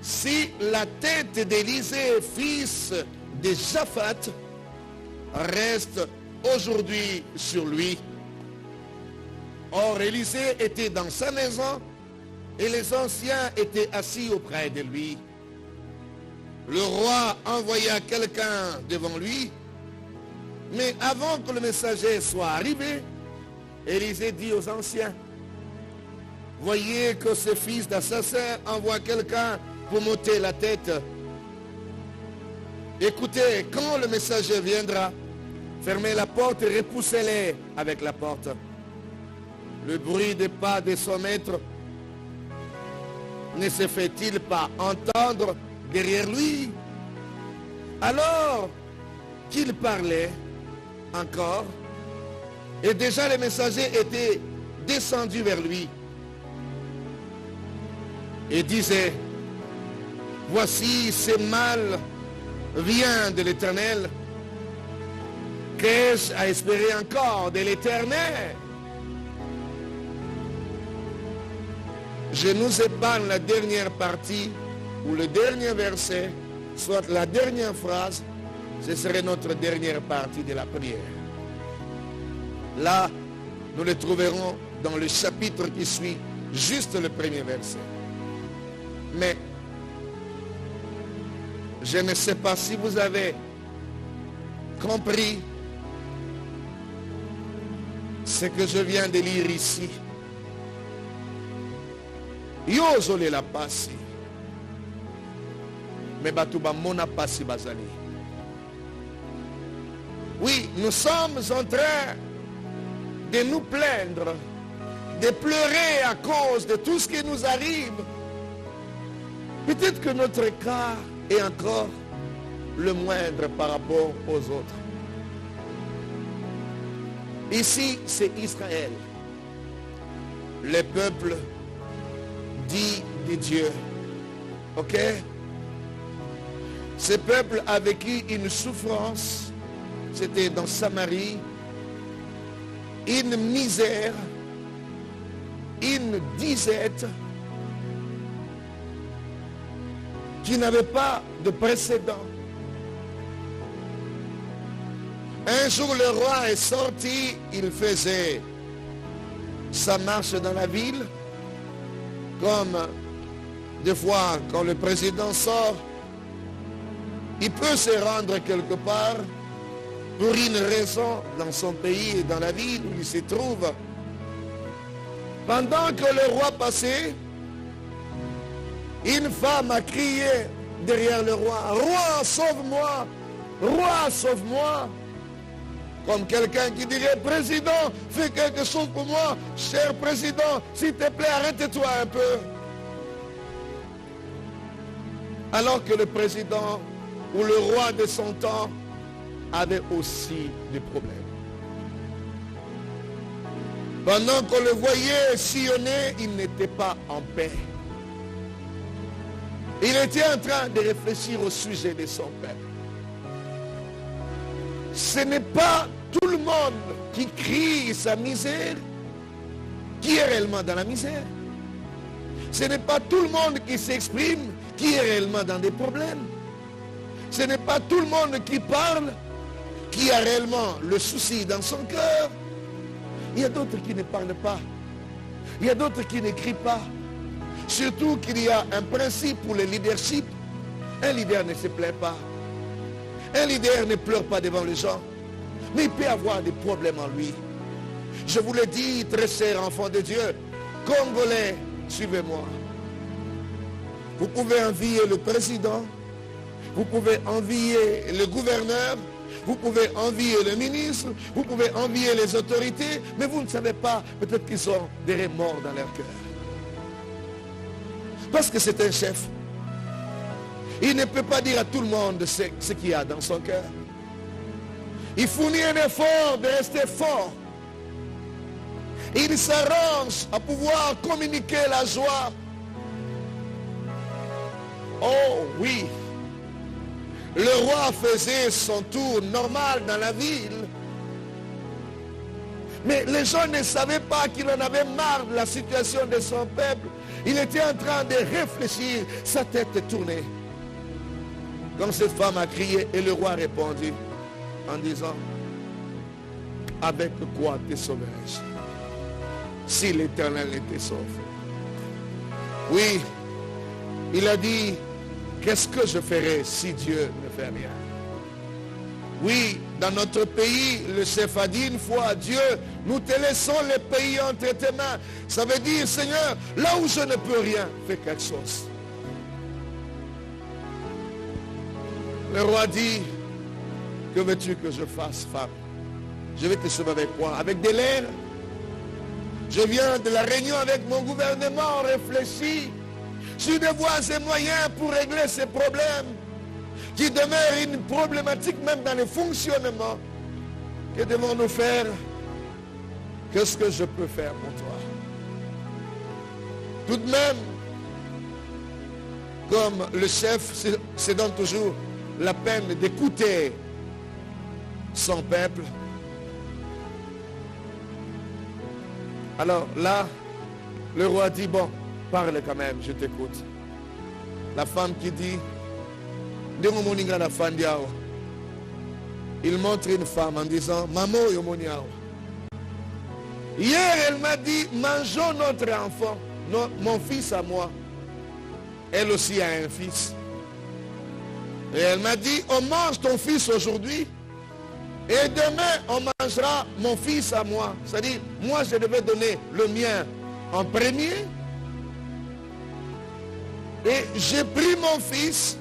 si la tête d'Élisée, fils de Shaphat, reste aujourd'hui sur lui. Or, Élisée était dans sa maison et les anciens étaient assis auprès de lui. Le roi envoya quelqu'un devant lui, mais avant que le messager soit arrivé, Élisée dit aux anciens, voyez que ce fils d'assassin envoie quelqu'un pour m'ôter la tête. Écoutez, quand le messager viendra, fermez la porte et repoussez-les avec la porte. Le bruit des pas de son maître ne se fait-il pas entendre derrière lui? Alors qu'il parlait encore, et déjà le messager était descendu vers lui et disait, voici ce mal vient de l'Éternel. Qu'ai-je à espérer encore de l'Éternel? Je nous épargne la dernière partie ou le dernier verset, soit la dernière phrase, ce serait notre dernière partie de la prière. Là, nous le trouverons dans le chapitre qui suit, juste le premier verset. Mais, je ne sais pas si vous avez compris ce que je viens de lire ici. Yozole la passi. Mais batuba mona passi bazali. Oui, nous sommes en train de nous plaindre, de pleurer à cause de tout ce qui nous arrive. Peut-être que notre cas est encore le moindre par rapport aux autres. Ici, c'est Israël, le peuple dit de Dieu. Ok? Ce peuple a vécu une souffrance. C'était dans Samarie. une misère, une disette qui n'avait pas de précédent. Un jour, le roi est sorti, il faisait sa marche dans la ville, comme des fois, quand le président sort, il peut se rendre quelque part pour une raison dans son pays et dans la ville où il se trouve. Pendant que le roi passait, une femme a crié derrière le roi, « Roi, sauve-moi! Roi, sauve-moi !» Comme quelqu'un qui dirait, « Président, fais quelque chose pour moi. Cher président, s'il te plaît, arrête-toi un peu. » Alors que le président ou le roi de son temps avait aussi des problèmes. Pendant qu'on le voyait sillonner, il n'était pas en paix. Il était en train de réfléchir au sujet de son peuple. Ce n'est pas tout le monde qui crie sa misère qui est réellement dans la misère. Ce n'est pas tout le monde qui s'exprime qui est réellement dans des problèmes. Ce n'est pas tout le monde qui parle qui a réellement le souci dans son cœur. Il y a d'autres qui ne parlent pas. Il y a d'autres qui n'écrivent pas. Surtout qu'il y a un principe pour le leadership. Un leader ne se plaint pas. Un leader ne pleure pas devant les gens. Mais il peut avoir des problèmes en lui. Je vous le dis, très chers enfants de Dieu, Congolais, suivez-moi. Vous pouvez envier le président. Vous pouvez envier le gouverneur. Vous pouvez envier le ministre, vous pouvez envier les autorités, mais vous ne savez pas, peut-être qu'ils ont des remords dans leur cœur. Parce que c'est un chef. Il ne peut pas dire à tout le monde ce qu'il y a dans son cœur. Il fournit un effort de rester fort. Il s'arrange à pouvoir communiquer la joie. Oh oui. Le roi faisait son tour normal dans la ville. Mais les gens ne savaient pas qu'il en avait marre de la situation de son peuple. Il était en train de réfléchir, sa tête tournée. Comme cette femme a crié et le roi répondit en disant, avec quoi te sauverais-je si l'Éternel était sauve? Oui, il a dit, qu'est-ce que je ferai si Dieu ne fait rien? Oui, dans notre pays, le chef a dit une fois à Dieu, nous te laissons le pays entre tes mains. Ça veut dire, Seigneur, là où je ne peux rien, fais quelque chose. Le roi dit, que veux-tu que je fasse, femme? Je vais te sauver avec quoi? Avec des lèvres? Je viens de la réunion avec mon gouvernement, on réfléchit sur des voies et moyens pour régler ces problèmes qui demeurent une problématique même dans le fonctionnement. Que devons-nous faire? Qu'est-ce que je peux faire pour toi? Tout de même, comme le chef se donne toujours la peine d'écouter son peuple. Alors là, le roi dit, bon, parle quand même, je t'écoute. La femme qui dit, il montre une femme en disant, maman, hier elle m'a dit, mangeons notre enfant, mon fils à moi. Elle aussi a un fils. Et elle m'a dit, on mange ton fils aujourd'hui. Et demain, on mangera mon fils à moi. C'est-à-dire, moi, je devais donner le mien en premier. Et j'ai pris mon fils.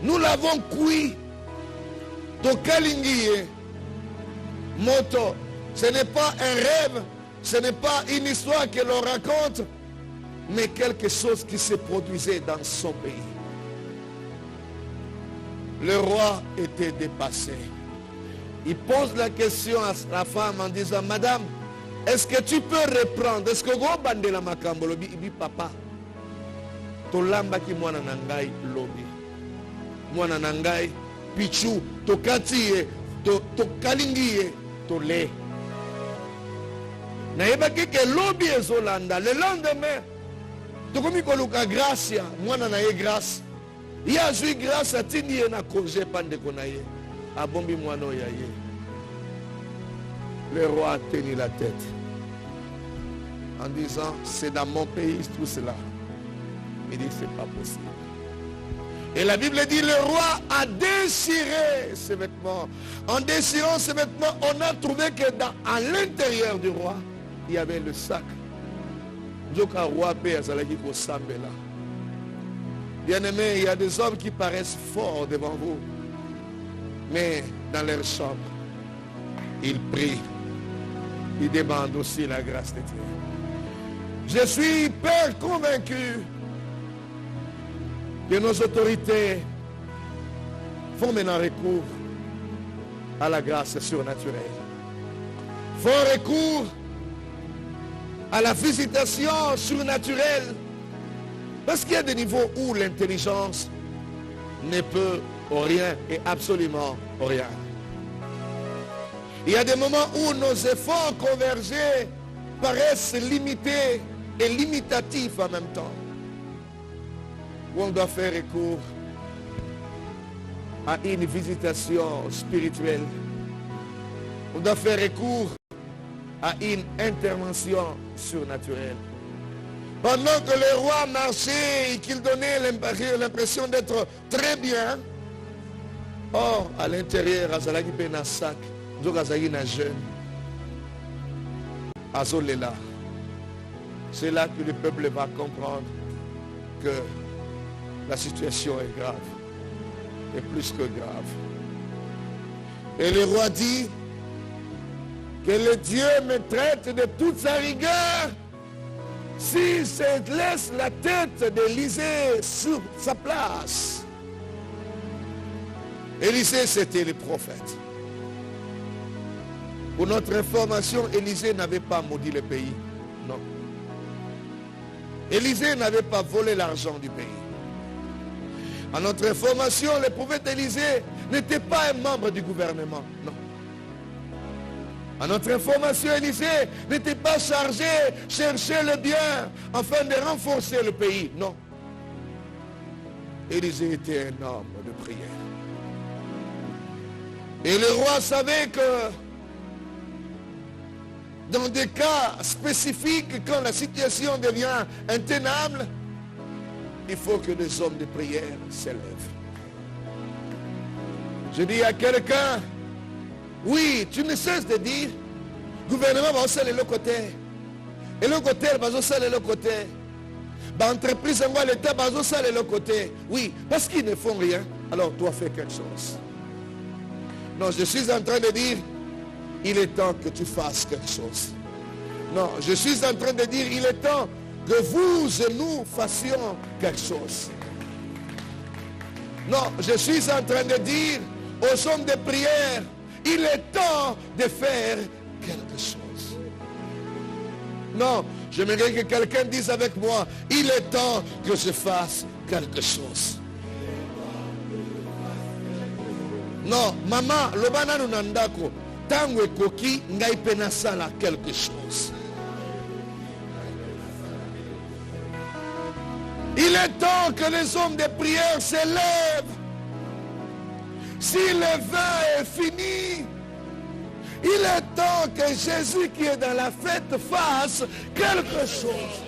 Nous l'avons cuit. Tokalingiye. Moto. Ce n'est pas un rêve. Ce n'est pas une histoire que l'on raconte. Mais quelque chose qui se produisait dans son pays. Le roi était dépassé. Il pose la question à la femme en disant, madame, est-ce que tu peux reprendre? Est-ce que vous bandez la makambolo? Il dit, papa, to lamba ki mwana nangai lobi. Mwana nangai, pichu, to katiye, to kalingiye, to le. nayebaki ke lobi ezolanda le lendemain tokomi koluka grâce ya mwana na ye grâce ye azwi grâce atindi ye na congé pa ndeko na ye abombi mwana oyo ya ye. Le roi a tenu la tête en disant c'est dans mon pays tout cela. Il dit c'est pas possible. Et la Bible dit le roi a déchiré ses vêtements. En déchirant ses vêtements, on a trouvé que à l'intérieur du roi il y avait le sac. Bien-aimés, il y a des hommes qui paraissent forts devant vous, mais dans leur chambre ils prient, ils demandent aussi la grâce de Dieu. Je suis hyper convaincu que nos autorités font maintenant recours à la grâce surnaturelle, font recours à la visitation surnaturelle, parce qu'il y a des niveaux où l'intelligence ne peut rien et absolument rien. Il y a des moments où nos efforts convergés paraissent limités et limitatifs en même temps, où on doit faire recours à une visitation spirituelle. On doit faire recours à une intervention surnaturelle. Pendant que le roi marchait et qu'il donnait l'impression d'être très bien, or à l'intérieur, azalaki pe na sac, azalaki na jeune, azolela. C'est là que le peuple va comprendre que la situation est grave, et plus que grave. Et le roi dit que le Dieu me traite de toute sa rigueur si je laisse la tête d'Élisée sur sa place. Élisée, c'était le prophète. Pour notre information, Élisée n'avait pas maudit le pays. Non. Élisée n'avait pas volé l'argent du pays. À notre information, le prophète Élisée n'était pas un membre du gouvernement. Non. À notre information, Élisée n'était pas chargé de chercher le bien afin de renforcer le pays. Non. Élisée était un homme de prière. Et le roi savait que dans des cas spécifiques, quand la situation devient intenable, il faut que des hommes de prière s'élèvent. Je dis à quelqu'un, oui, tu ne cesses de dire, gouvernement va aussi aller de l'autre côté. Et l'autre côté, va aussi aller de l'autre côté. L'entreprise, l'État va aussi aller de l'autre côté. Oui, parce qu'ils ne font rien, alors toi fais quelque chose. Non, je suis en train de dire, il est temps que tu fasses quelque chose. Non, je suis en train de dire, il est temps que vous et nous fassions quelque chose. Non, je suis en train de dire aux hommes de prière, il est temps de faire quelque chose. Non, j'aimerais que quelqu'un dise avec moi, il est temps que je fasse quelque chose. Non, maman, lobana nundako, tango ekoki ngai pena sala quelque chose. Il est temps que les hommes de prière s'élèvent. Si le vin est fini, il est temps que Jésus qui est dans la fête fasse quelque chose.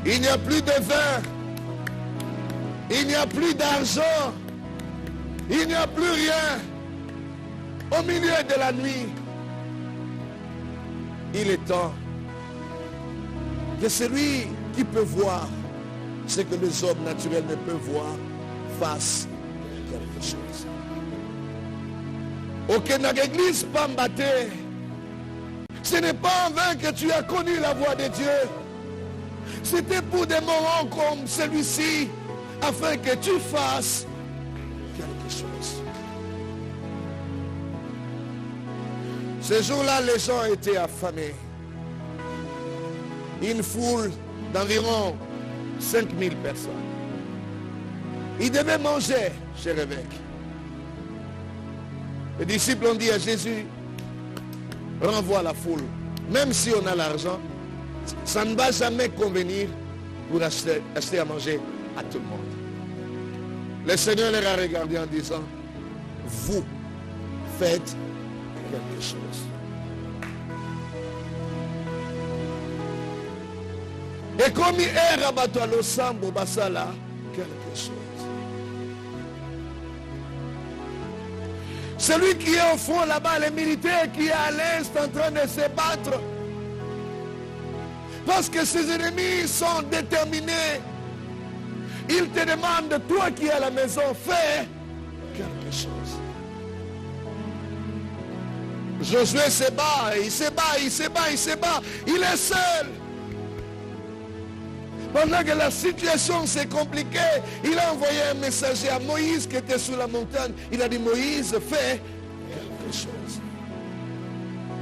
Il n'y a plus de vin. Il n'y a plus d'argent. Il n'y a plus rien. Au milieu de la nuit, il est temps que celui qui peut voir ce que les hommes naturels ne peuvent voir fasse quelque chose. Aucune église pambaté. Ce n'est pas en vain que tu as connu la voix de Dieu. C'était pour des moments comme celui-ci, afin que tu fasses quelque chose. Ce jour-là, les gens étaient affamés. Une foule d'environ 5000 personnes. Ils devaient manger chez l'évêque. Les disciples ont dit à Jésus, renvoie la foule. Même si on a l'argent, ça ne va jamais convenir pour acheter à manger à tout le monde. Le Seigneur leur a regardé en disant, vous faites quelque chose. Et comme il est rabattu à l'Osambo Basala, quelque chose. Celui qui est au fond là-bas, les militaires qui est à l'est en train de se battre. Parce que ses ennemis sont déterminés. Ils te demandent, toi qui es à la maison, fais quelque chose. Josué se bat, il se bat, il se bat, il se bat. Il est seul. Pendant que la situation s'est compliquée, il a envoyé un messager à Moïse qui était sur la montagne. Il a dit, Moïse, fais quelque chose.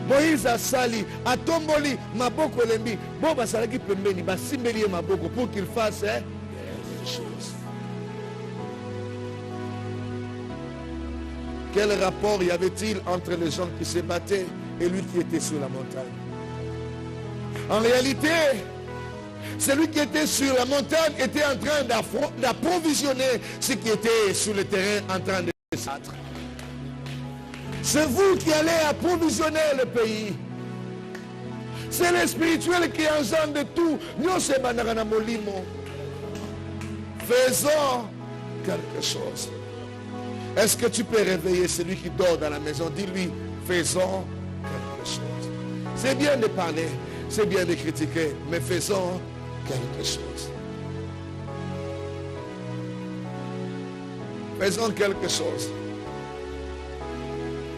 Moïse a sali, a tomboli, maboko lembi. Bon, bah, ça l'a dit, pembeni, bah, simbeli maboko pour qu'il fasse quelque chose. Quel rapport y avait-il entre les gens qui se battaient et lui qui était sur la montagne? En réalité, celui qui était sur la montagne était en train d'approvisionner ce qui était sur le terrain en train de se battre. C'est vous qui allez approvisionner le pays. C'est le spirituel qui engendre tout. Faisons quelque chose. Est-ce que tu peux réveiller celui qui dort dans la maison? Dis-lui, faisons quelque chose. C'est bien de parler, c'est bien de critiquer, mais faisons quelque chose. Faisons quelque chose.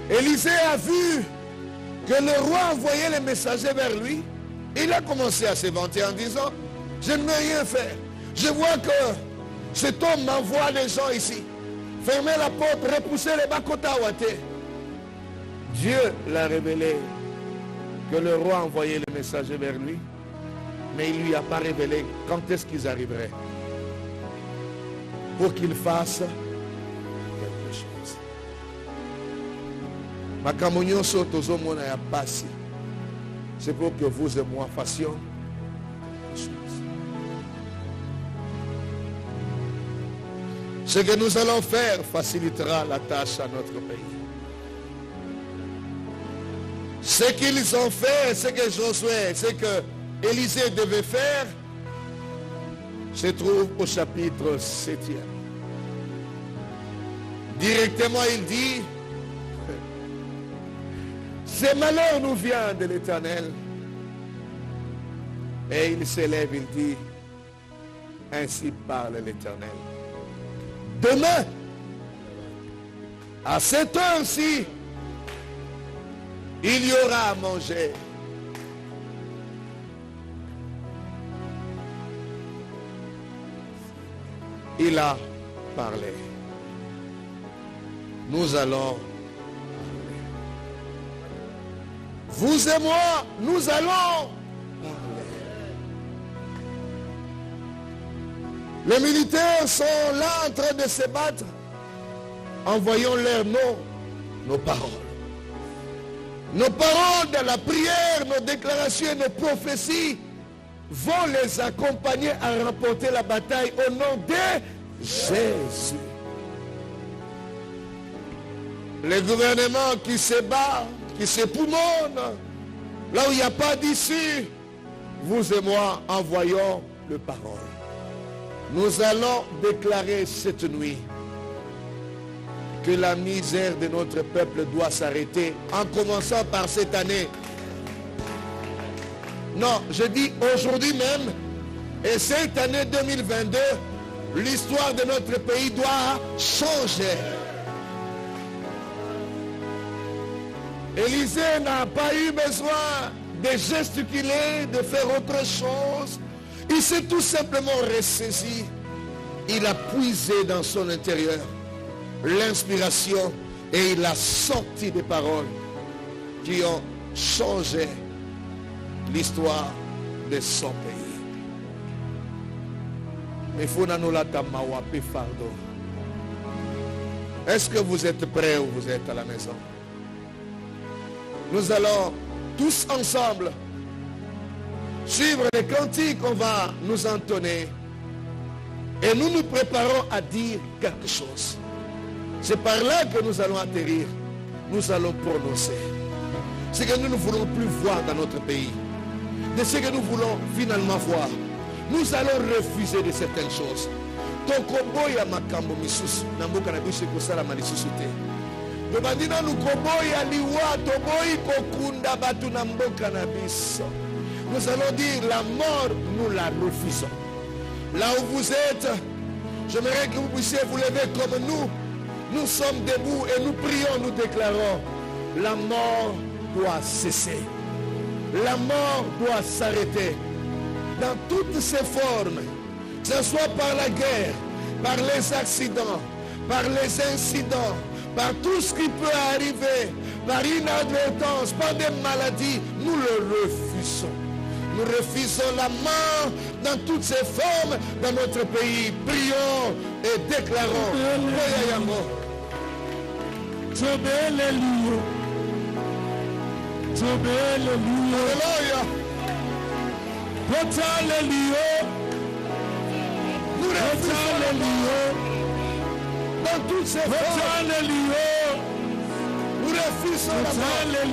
Élisée a vu que le roi envoyait les messagers vers lui. Il a commencé à se vanter en disant, je ne veux rien faire. Je vois que cet homme m'envoie des gens ici. Fermez la porte, repoussez les Bakota Ouate. Dieu l'a révélé que le roi envoyait les messagers vers lui. Mais il ne lui a pas révélé quand est-ce qu'ils arriveraient. Pour qu'ils fassent quelque chose. C'est pour que vous et moi fassions quelque chose. Ce que nous allons faire facilitera la tâche à notre pays. Ce qu'ils ont fait, ce que Josué, ce que Élisée devait faire, se trouve au chapitre 7e. Directement, il dit, ce malheur nous vient de l'Éternel. Et il s'élève, il dit, ainsi parle l'Éternel. Demain, à cette heure-ci, il y aura à manger. Il a parlé. Nous allons parler. Vous et moi, nous allons parler. Les militaires sont là en train de se battre. Envoyons leur nom, nos paroles. Nos paroles de la prière, nos déclarations et nos prophéties vont les accompagner à remporter la bataille au nom de Jésus. Le gouvernement qui se bat, qui se poumonne, là où il n'y a pas d'issue, vous et moi envoyons le parole. Nous allons déclarer cette nuit que la misère de notre peuple doit s'arrêter, en commençant par cette année. Non, je dis aujourd'hui même, et cette année 2022, l'histoire de notre pays doit changer. Élisée n'a pas eu besoin de gesticuler, de faire autre chose. Il s'est tout simplement ressaisi. Il a puisé dans son intérieur l'inspiration et il a sorti des paroles qui ont changé l'histoire de son pays. Mais est-ce que vous êtes prêts ou vous êtes à la maison? Nous allons tous ensemble suivre les cantiques qu'on va nous entonner et nous nous préparons à dire quelque chose. C'est par là que nous allons atterrir. Nous allons prononcer ce que nous ne voulons plus voir dans notre pays, de ce que nous voulons finalement voir. Nous allons refuser de certaines choses. Tokoboya makambo misusu na mboka na biso ekosala malisusu te. Tobandina nukoboya liwa toboyi kokunda batu na mboka na biso. Nous allons dire la mort, nous la refusons. Là où vous êtes, j'aimerais que vous puissiez vous lever comme nous. Nous sommes debout et nous prions, nous déclarons, la mort doit cesser. La mort doit s'arrêter. Dans toutes ses formes, que ce soit par la guerre, par les accidents, par les incidents, par tout ce qui peut arriver, par inadvertance, par des maladies, nous le refusons. Nous refusons la mort dans toutes ses formes dans notre pays. Prions et déclarons. Alléluia. Nous refusons la mort dans toutes ses formes. Nous refusons la mort.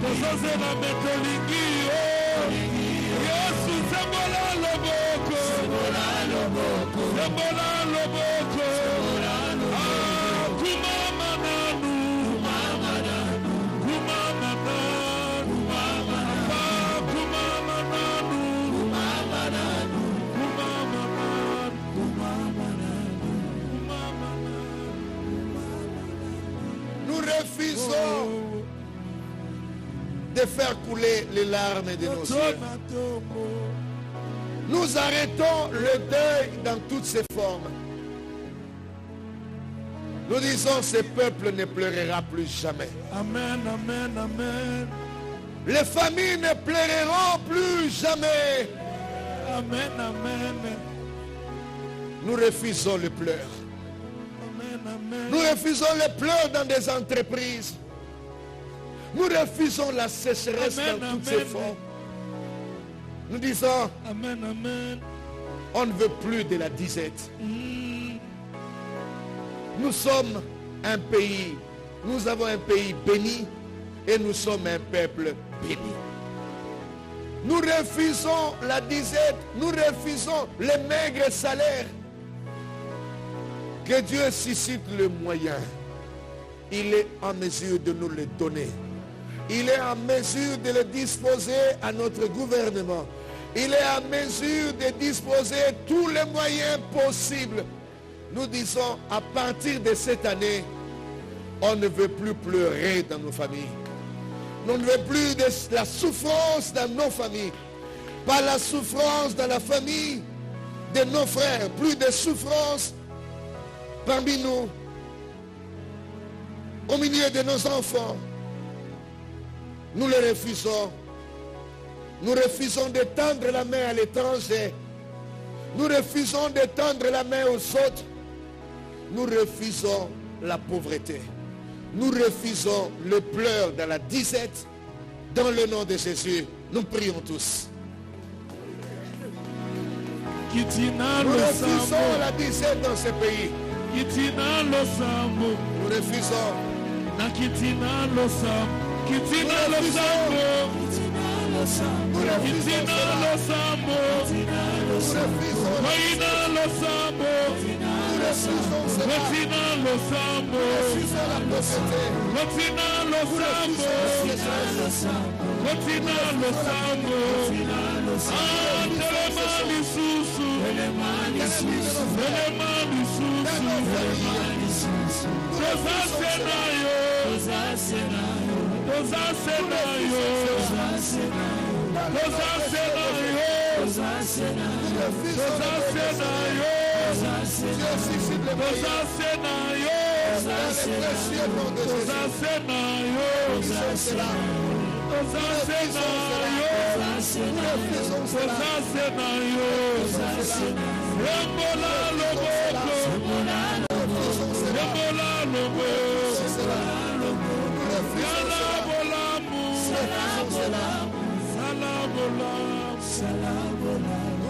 Tozozela metolingi yo. Yesu sembola loboko. Sembola loboko. Sembola loboko. Kumama nanu. Kumama nanu. Kumama nanu. Kumama nanu. Kumama nanu. Kumama nanu. Kumama nanu. Kumama nanu. Kumama nanu. Nous refusons de faire couler les larmes de nos yeux. Nous arrêtons le deuil dans toutes ses formes. Nous disons, ce peuple ne pleurera plus jamais. Amen, amen, amen. Les familles ne pleureront plus jamais. Amen, amen. Nous refusons le pleur. Amen, amen. Nous refusons le pleur dans des entreprises. Nous refusons la sécheresse Amen, dans toutes amen. ses formes. Nous disons, Amen, amen. on ne veut plus de la disette. Nous sommes un pays, nous avons un pays béni et nous sommes un peuple béni. Nous refusons la disette, nous refusons les maigres salaires. Que Dieu suscite le moyen. Il est en mesure de nous le donner. Il est en mesure de le disposer à notre gouvernement. Il est en mesure de disposer tous les moyens possibles. Nous disons, à partir de cette année, on ne veut plus pleurer dans nos familles. On ne veut plus de la souffrance dans nos familles. Pas la souffrance dans la famille de nos frères. Plus de souffrance parmi nous. Au milieu de nos enfants. Nous le refusons. Nous refusons de tendre la main à l'étranger. Nous refusons de tendre la main aux autres. Nous refusons la pauvreté. Nous refusons le pleur dans la disette. Dans le nom de Jésus, nous prions tous. Nous refusons la disette dans ce pays. Nous refusons.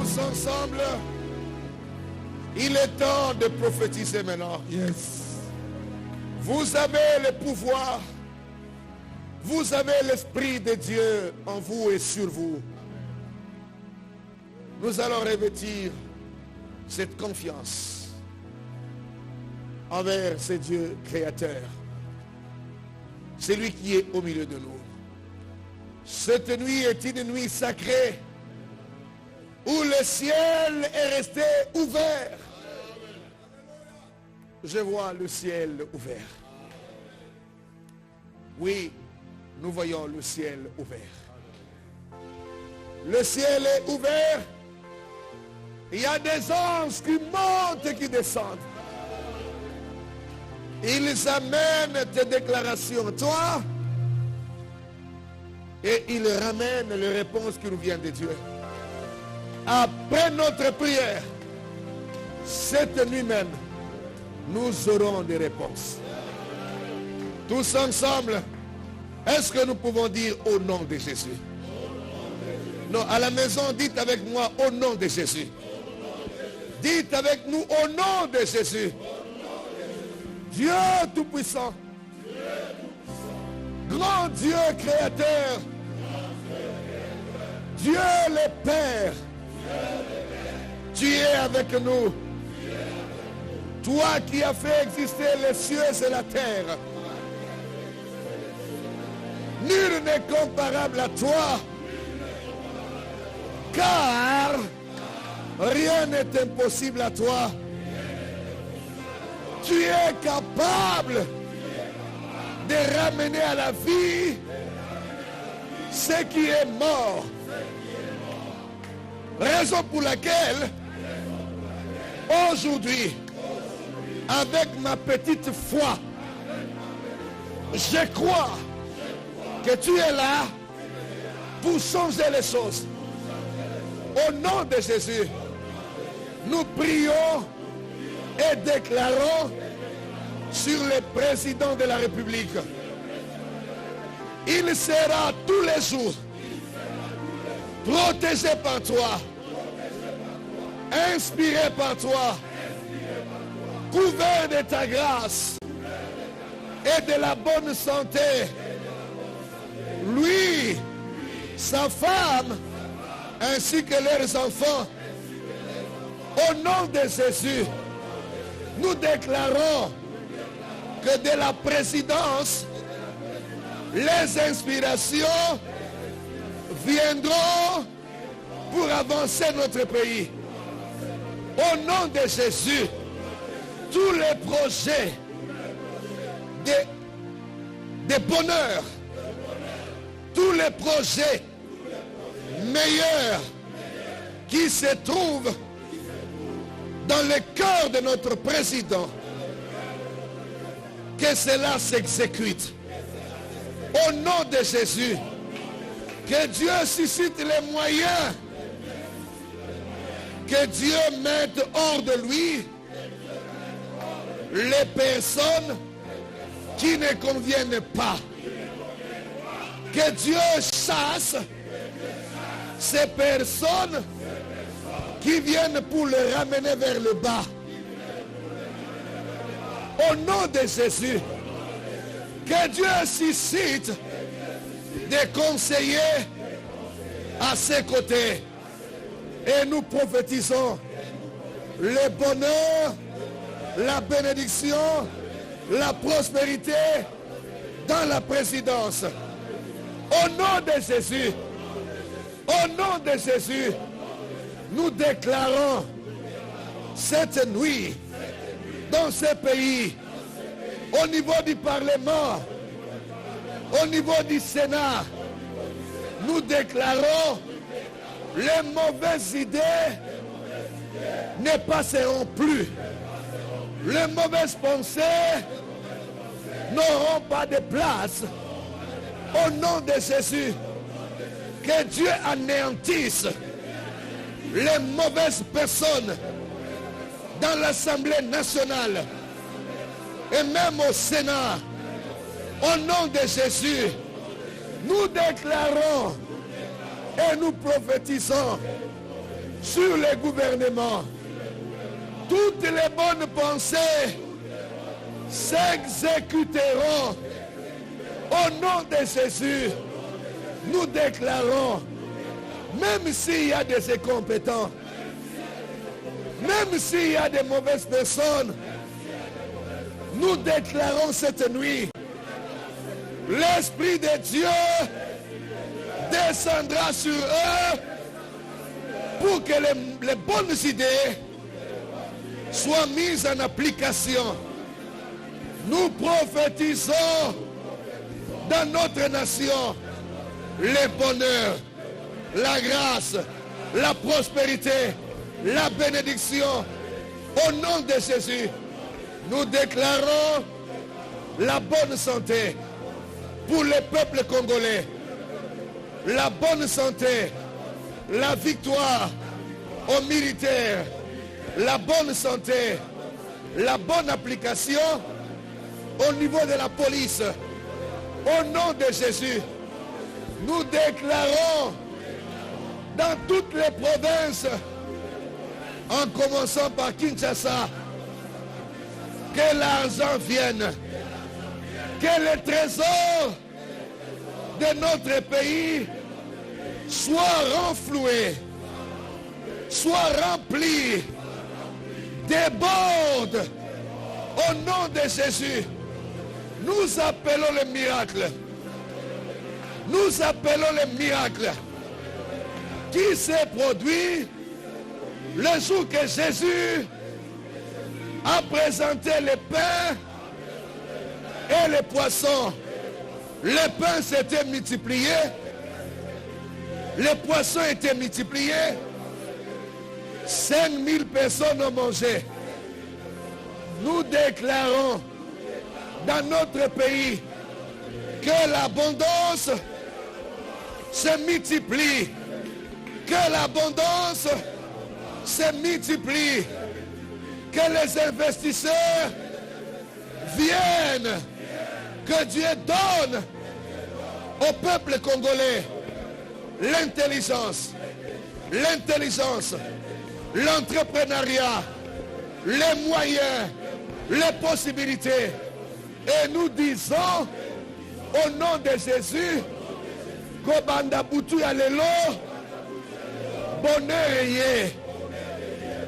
Tous ensemble, il est temps de prophétiser maintenant. Yes. Vous avez le pouvoir. Vous avez l'Esprit de Dieu en vous et sur vous. Nous allons revêtir cette confiance envers ce Dieu créateur. Celui qui est au milieu de nous. Cette nuit est une nuit sacrée où le ciel est resté ouvert. Je vois le ciel ouvert. Oui, nous voyons le ciel ouvert. Le ciel est ouvert. Il y a des anges qui montent et qui descendent. Ils amènent tes déclarations, toi, et ils ramènent les réponses qui nous viennent de Dieu. Après notre prière, cette nuit même, nous aurons des réponses. Tous ensemble, est-ce que nous pouvons dire au nom de Jésus? Non, à la maison, dites avec moi au nom de Jésus. Dites avec nous au nom de Jésus. Dieu Tout-Puissant, Grand Dieu créateur, Dieu le Père, tu es avec nous. Toi qui as fait exister les cieux et la terre. Nul n'est comparable à toi, car rien n'est impossible à toi. Tu es capable de ramener à la vie ce qui est mort. Raison pour laquelle, aujourd'hui, avec ma petite foi, je crois que tu es là pour changer les choses. Au nom de Jésus, nous prions et déclarons sur le président de la République. Il sera tous les jours protégé par toi, inspiré par toi, couvert de ta grâce et de la bonne santé. Lui, sa femme, ainsi que leurs enfants. Au nom de Jésus, nous déclarons que de la présidence, les inspirations viendront pour avancer notre pays. Au nom de Jésus, tous les projets de bonheur, tous les projets meilleurs qui se trouvent dans le cœur de notre président, que cela s'exécute. Au nom de Jésus, que Dieu suscite les moyens, que Dieu mette hors de lui les personnes qui ne conviennent pas. Que Dieu chasse ces personnes qui viennent pour le ramener vers le bas. Au nom de Jésus, que Dieu suscite des conseillers à ses côtés. Et nous prophétisons le bonheur, la bénédiction, la prospérité dans la présidence. Au nom de Jésus, au nom de Jésus, nous déclarons cette nuit dans ce pays, au niveau du Parlement, au niveau du Sénat, nous déclarons les mauvaises idées ne passeront plus. Les mauvaises pensées n'auront pas de place. Au nom de Jésus, que Dieu anéantisse les mauvaises personnes dans l'Assemblée nationale et même au Sénat. Au nom de Jésus, nous déclarons et nous prophétisons sur le gouvernement. Toutes les bonnes pensées s'exécuteront. Au nom de Jésus, nous déclarons, même s'il y a des incompétents, même s'il y a des mauvaises personnes, nous déclarons cette nuit, l'Esprit de Dieu descendra sur eux pour que les bonnes idées soient mises en application. Nous prophétisons dans notre nation le bonheur, la grâce, la prospérité, la bénédiction. Au nom de Jésus, nous déclarons la bonne santé pour le peuple congolais. La bonne santé, la victoire aux militaires, la bonne santé, la bonne application au niveau de la police. Au nom de Jésus, nous déclarons dans toutes les provinces, en commençant par Kinshasa, que l'argent vienne, que les trésors de notre pays soit renfloué, soit rempli, déborde au nom de Jésus. Nous appelons le miracle. Nous appelons le miracle qui s'est produit le jour que Jésus a présenté le pain et les poissons. Le pain s'était multiplié, les poissons étaient multipliés, 5000 personnes ont mangé. Nous déclarons dans notre pays que l'abondance se multiplie, que l'abondance se multiplie, que les investisseurs viennent, que Dieu donne au peuple congolais l'intelligence, l'entrepreneuriat, les moyens, les possibilités. Et nous disons au nom de Jésus, Kobanda Boutou Yalelo, bonheur yé,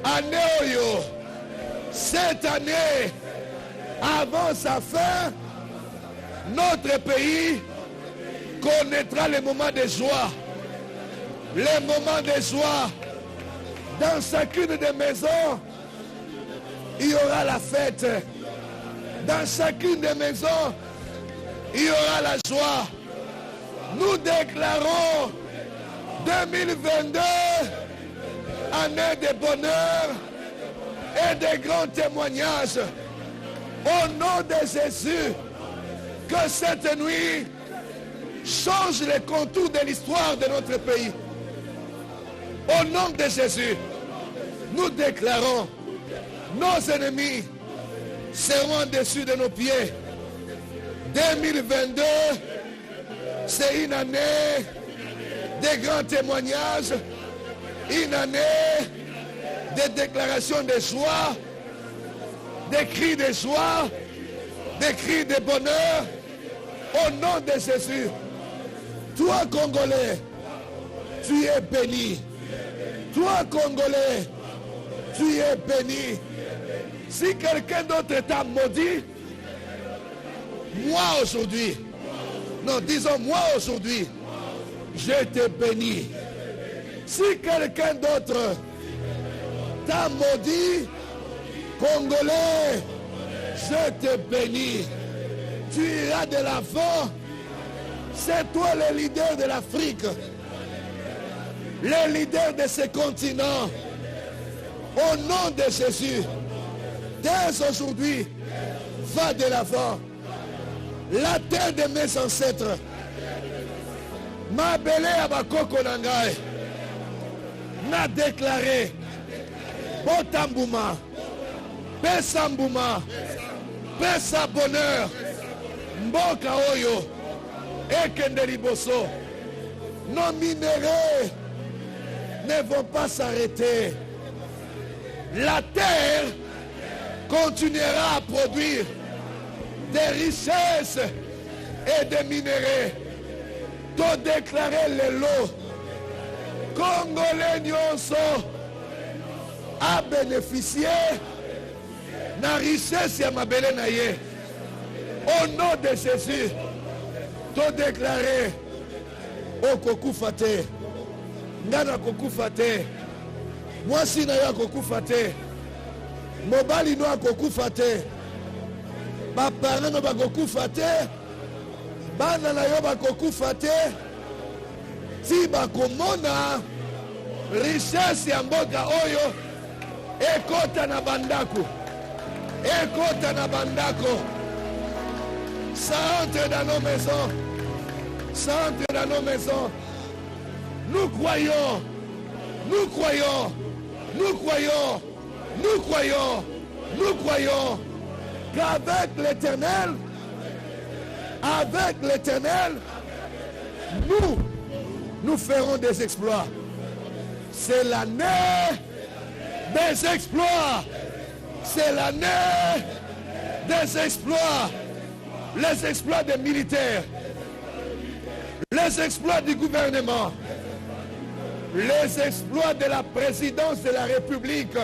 année oyo, cette année, avant sa fin, notre pays connaîtra les moments de joie. Les moments de joie. Dans chacune des maisons, il y aura la fête. Dans chacune des maisons, il y aura la joie. Nous déclarons 2022 année de bonheur et de grands témoignages. Au nom de Jésus, que cette nuit change les contours de l'histoire de notre pays. Au nom de Jésus, nous déclarons, nos ennemis seront au-dessus de nos pieds. 2022, c'est une année de grands témoignages, une année de déclarations de joie, des cris de joie, des cris de bonheur. Au nom de Jésus, toi Congolais, tu es béni. Toi Congolais, tu es béni. Si quelqu'un d'autre t'a maudit, moi aujourd'hui, non, disons moi aujourd'hui, je te bénis. Si quelqu'un d'autre t'a maudit, Congolais, je te bénis. Tu iras de l'avant. C'est toi le leader de l'Afrique, le leader de ce continent. Au nom de Jésus, dès aujourd'hui, va de l'avant. La terre de mes ancêtres m'a belé à Bakoko Nangaï, n'a déclaré Botambouma, Pesambouma, Pesa bonheur, Mboka Oyo, Ekenderiboso. Nos minéraux ne vont pas s'arrêter. La terre continuera à produire des richesses et des minéraux. Tout déclarer les lots. Congolais Nyonso a bénéficié de la richesse ya mabele na ye. Au nom de Jésus, tout déclarer okokufa te, ngana kokufa te, mwasi na yo akokufa te, mobali no akokufa te, baparent no bakokufa te, bana na yo bakokufa te, ti bakomona richesse ya mboka oyo ekota na bandako, ekota na bandako. Ça entre dans nos maisons. Ça entre dans nos maisons. Nous croyons, nous croyons, nous croyons, nous croyons, nous croyons qu'avec l'Éternel, nous ferons des exploits. C'est l'année des exploits. C'est l'année des exploits. Les exploits des militaires, Les exploits du gouvernement, les exploits de la présidence de la République,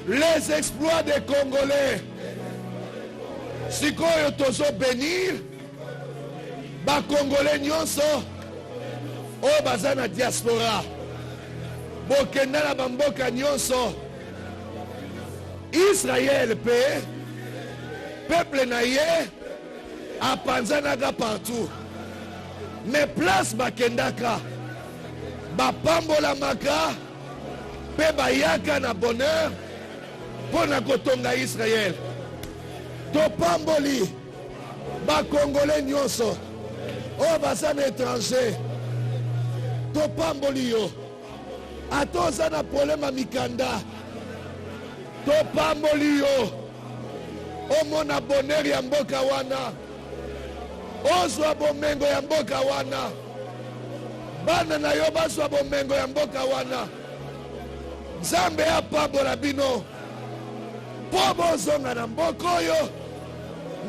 les exploits des Congolais. Sikoyo tozo bénir ba Congolais nyonso o baza na diaspora bokenda na bamboka nyonso. Israël peuple na ye apanzanaka partout, mais place bakendaka bapambolamaka pe bayaka na bonheur pona kotonga Israël. Topamboli bakongolais nyonso o baza na étranger, topamboli yo atoza na problème mikanda, topamboli yo omona bonheur ya mboka wana, ozwa bomengo ya mboka wana, bana na yo bazwa bomengo ya mboka wana. Nzambe apambola bino po bozonga na mboka oyo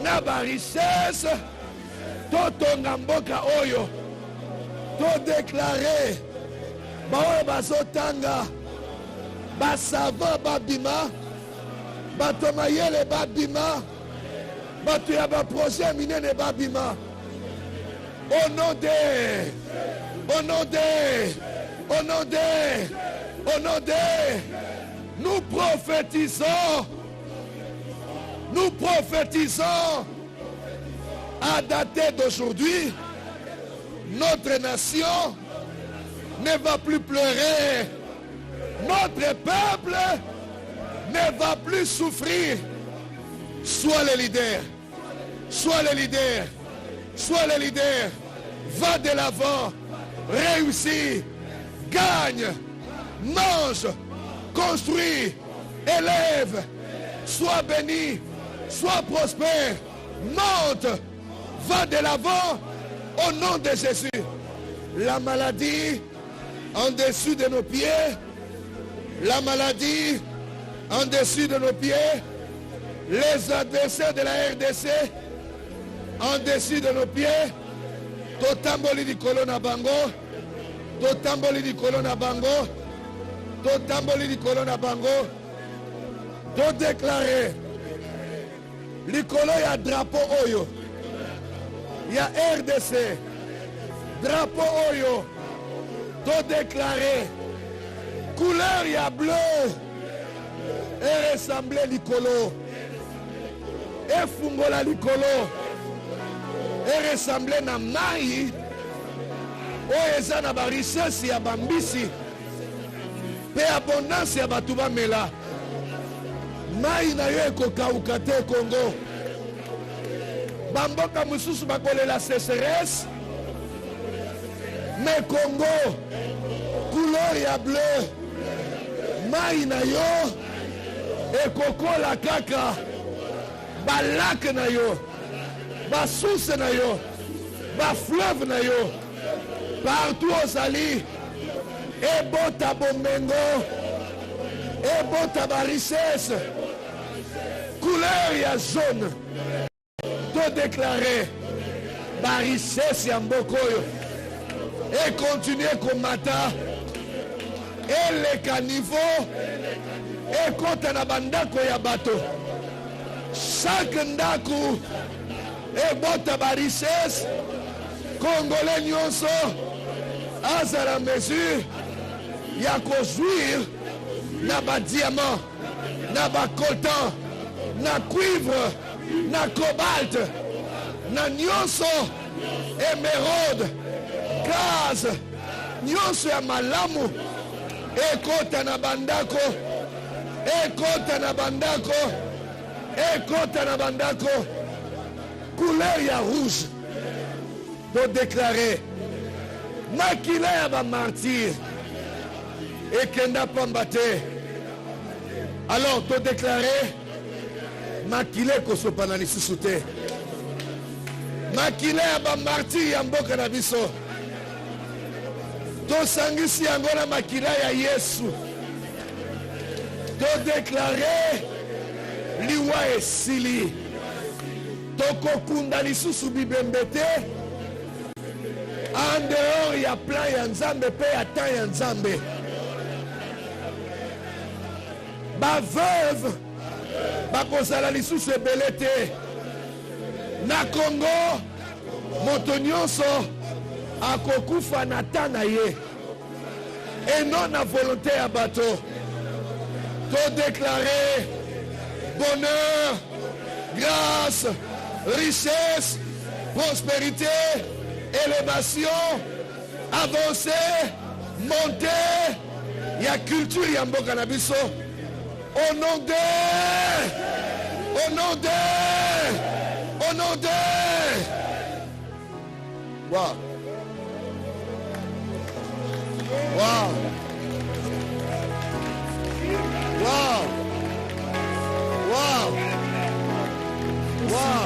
na barisese, totonga mboka oyo, todeklare baoyo bazotanga basava babima, bato mayele babima, bato ya baprojet minene babima. Au nom de, nous prophétisons à dater d'aujourd'hui, notre nation ne va plus pleurer, notre peuple ne va plus souffrir. Sois le leader, va de l'avant, réussis, gagne, mange, construis, élève, sois béni, sois prospère, monte, va de l'avant au nom de Jésus. La maladie en dessus de nos pieds, la maladie en dessus de nos pieds, les adversaires de la RDC en dessus de nos pieds, totamboli di kolona bango, totamboli di kolona bango, totamboli di kolona bango, to déclarer likolo ya drapeau oyo ya RDC, drapeau oyo, to déclarer couleur ya bleu et ressembler likolo et fungola likolo et ressembler na mai oyo eza na barisesi ya bambisi pe abondance ya bato bamela. Mai na yo ekokauka te Congo. Bamboka mosusu bakolela sécheresse, mais Congo couleur ya bleu, mai na yo ekokola kaka balak na yo, basource na yo, bafleuve na yo, partout ozali ebota bomengo, ebota barisese, couleur ya jaune, to déclarer barisese ya mboko oyo et continuer komata eleka niveau ekota na bandako ya bato, chaque ndako ebota barisese. Congolais nyonso aza na mesure ya kozwir na badiamant, na bacoltan, na cuivre, na cobalt, na nyonso émeraude, gaz, nyonso ya malamu ekota na bandako, ekota na bandako, ekota na bandako. Couleur ya rouge, de déclarer makila ya ba martyr ekenda pamba te. Alors to déclarer makile kosopa na lisusu te, makila ya ba martyr ya mboka na biso tosangisi yango na makila ya Yesu. To déclarer liwa esili, tokokunda lisusu bibembe te, En dehors, il y a plein ya nzambe pe ya temps ya nzambe. Ba veuve bakozala lisusu ebele te. Na Congo moto nyonso akokufa na temps na ye. Et non na volonté ya bato. To déclarer bonheur, grâce, richesse, prospérité, élévation, avancée, montée. Il y a culture, il y a mboka na biso. Au nom de, wow. Wow. Wow. Wow. Wow.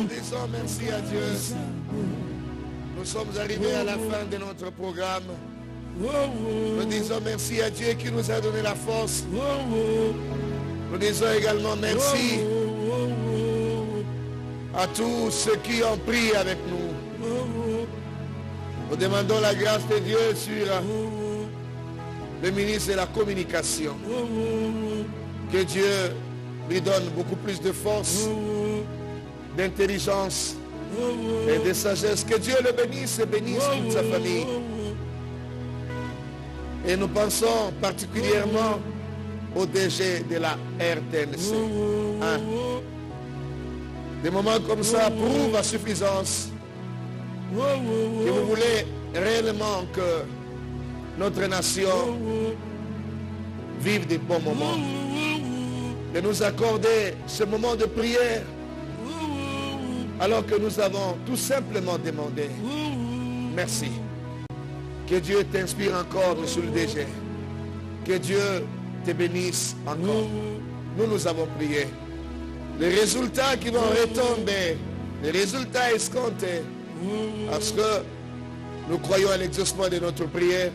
Disons merci à Dieu. Nous sommes arrivés à la fin de notre programme. Nous disons merci à Dieu qui nous a donné la force. Nous disons également merci à tous ceux qui ont prié avec nous. Nous demandons la grâce de Dieu sur le ministre de la communication. Que Dieu lui donne beaucoup plus de force d'intelligence et de sagesse. Que Dieu le bénisse et bénisse toute sa famille. Et nous pensons particulièrement au DG de la RTNC. Hein? Des moments comme ça prouvent à suffisance que vous voulez réellement que notre nation vive des bons moments. De nous accorder ce moment de prière alors que nous avons tout simplement demandé. Merci. Que Dieu t'inspire encore, monsieur le DG. Que Dieu te bénisse encore. Nous avons prié. Les résultats qui vont retomber, les résultats escomptés, parce que nous croyons à l'exaucement de notre prière,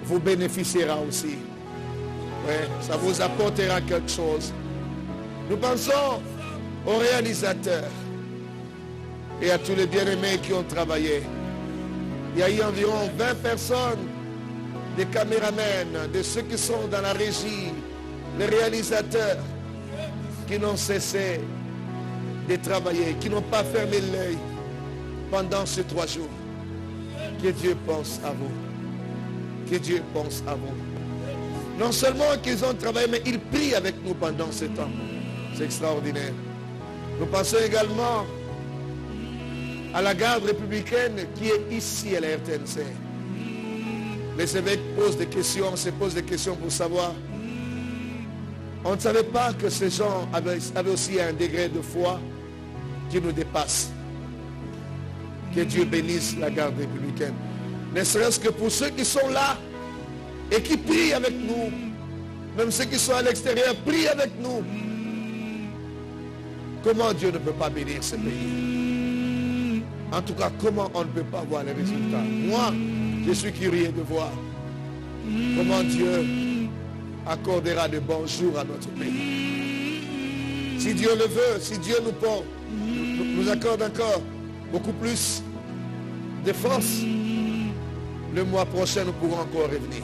vous bénéficiera aussi. Ouais, ça vous apportera quelque chose. Nous pensons aux réalisateurs et à tous les bien-aimés qui ont travaillé. Il y a eu environ 20 personnes, des caméramens, de ceux qui sont dans la régie, les réalisateurs, qui n'ont cessé de travailler, qui n'ont pas fermé l'œil pendant ces 3 jours. Que Dieu pense à vous. Que Dieu pense à vous. Non seulement qu'ils ont travaillé, mais ils prient avec nous pendant ce temps. C'est extraordinaire. Nous pensons également à la garde républicaine qui est ici à la RTNC. Les évêques posent des questions, se posent des questions pour savoir. On ne savait pas que ces gens avaient aussi un degré de foi qui nous dépasse. Que Dieu bénisse la garde républicaine. Ne serait-ce que pour ceux qui sont là et qui prient avec nous. Même ceux qui sont à l'extérieur prient avec nous. Comment Dieu ne peut pas bénir ce pays? En tout cas, comment on ne peut pas voir les résultats? Moi, je suis curieux de voir comment Dieu accordera de bons jours à notre pays. Si Dieu le veut, si Dieu nous accorde encore beaucoup plus de force, le mois prochain, nous pourrons encore revenir.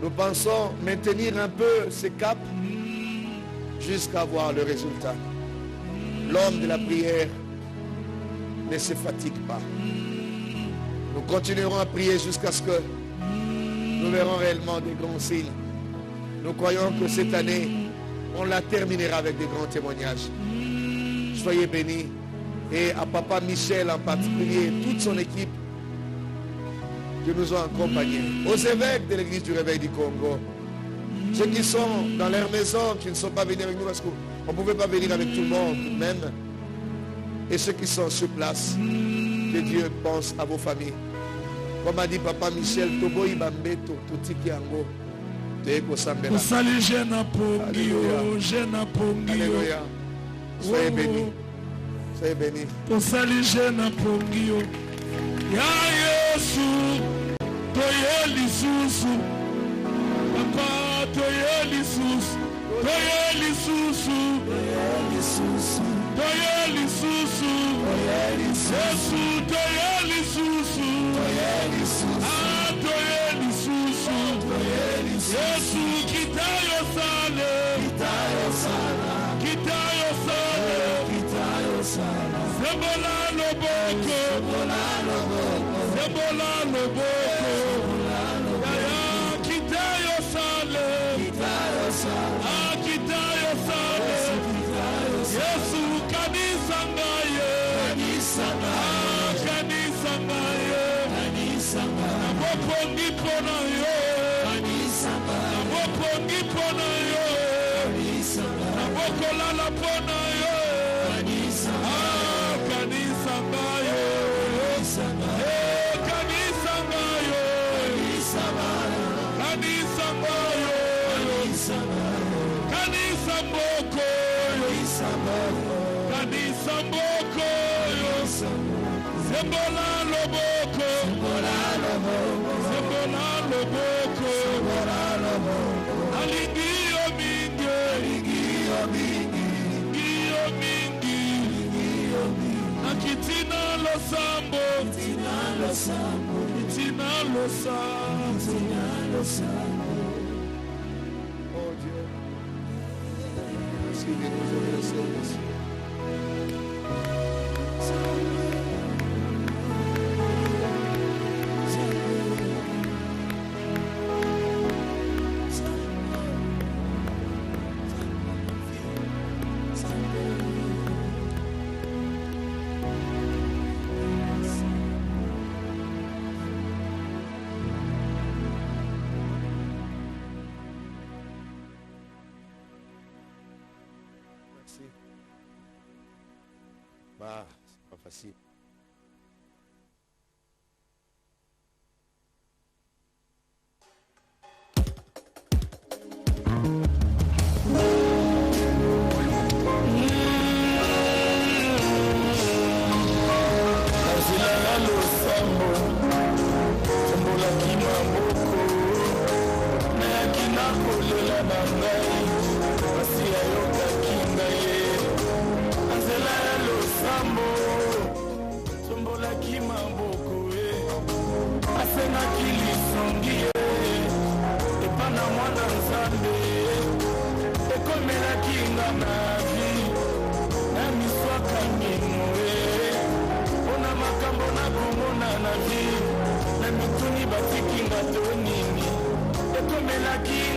Nous pensons maintenir un peu ce cap jusqu'à voir le résultat. L'homme de la prière ne se fatigue pas. Nous continuerons à prier jusqu'à ce que nous verrons réellement des grands signes. Nous croyons que cette année, on la terminera avec des grands témoignages. Soyez bénis. Et à Papa Michel en particulier, toute son équipe qui nous ont accompagnés. Aux évêques de l'église du Réveil du Congo. Ceux qui sont dans leur maison, qui ne sont pas venus avec nous parce qu'on ne pouvait pas venir avec tout le monde même. Et ceux qui sont sur place, que Dieu pense à vos familles. Comme a dit Papa Michel, Tobo Ibambeto, Totiki Ango, Teko Sambela. Alléluia. Soyez bénis. Soyez bénis. Ya Yesu, toye lisusu, Papa toye lisusu, toye lisusu, toye lisusu, Yesu toye lisusu, ah toye lisusu, Yesu kitayo sale, kitayo sale, Sebola loboko, Sebola loboko, Yaya kitayo sale, ah kitayo sale, Yesu kanisa ngaye, ah kanisa ngaye, Naboko ndipo na yo, Naboko ndipo na yo, Naboko lala pona yo, ah kanisa ngaye, kanisa ngaye, kanisa ngaye, kanisa mboko, kanisa mboko, Sebola loboko, Sebola loboko, alingiyo mingi, alingiyo mingi, akitina losambo, kitina losambo. Oh Dieu, merci de nous obéir. passer. Bah, c'est pas facile. na mituni batikinga tonini ekomela ki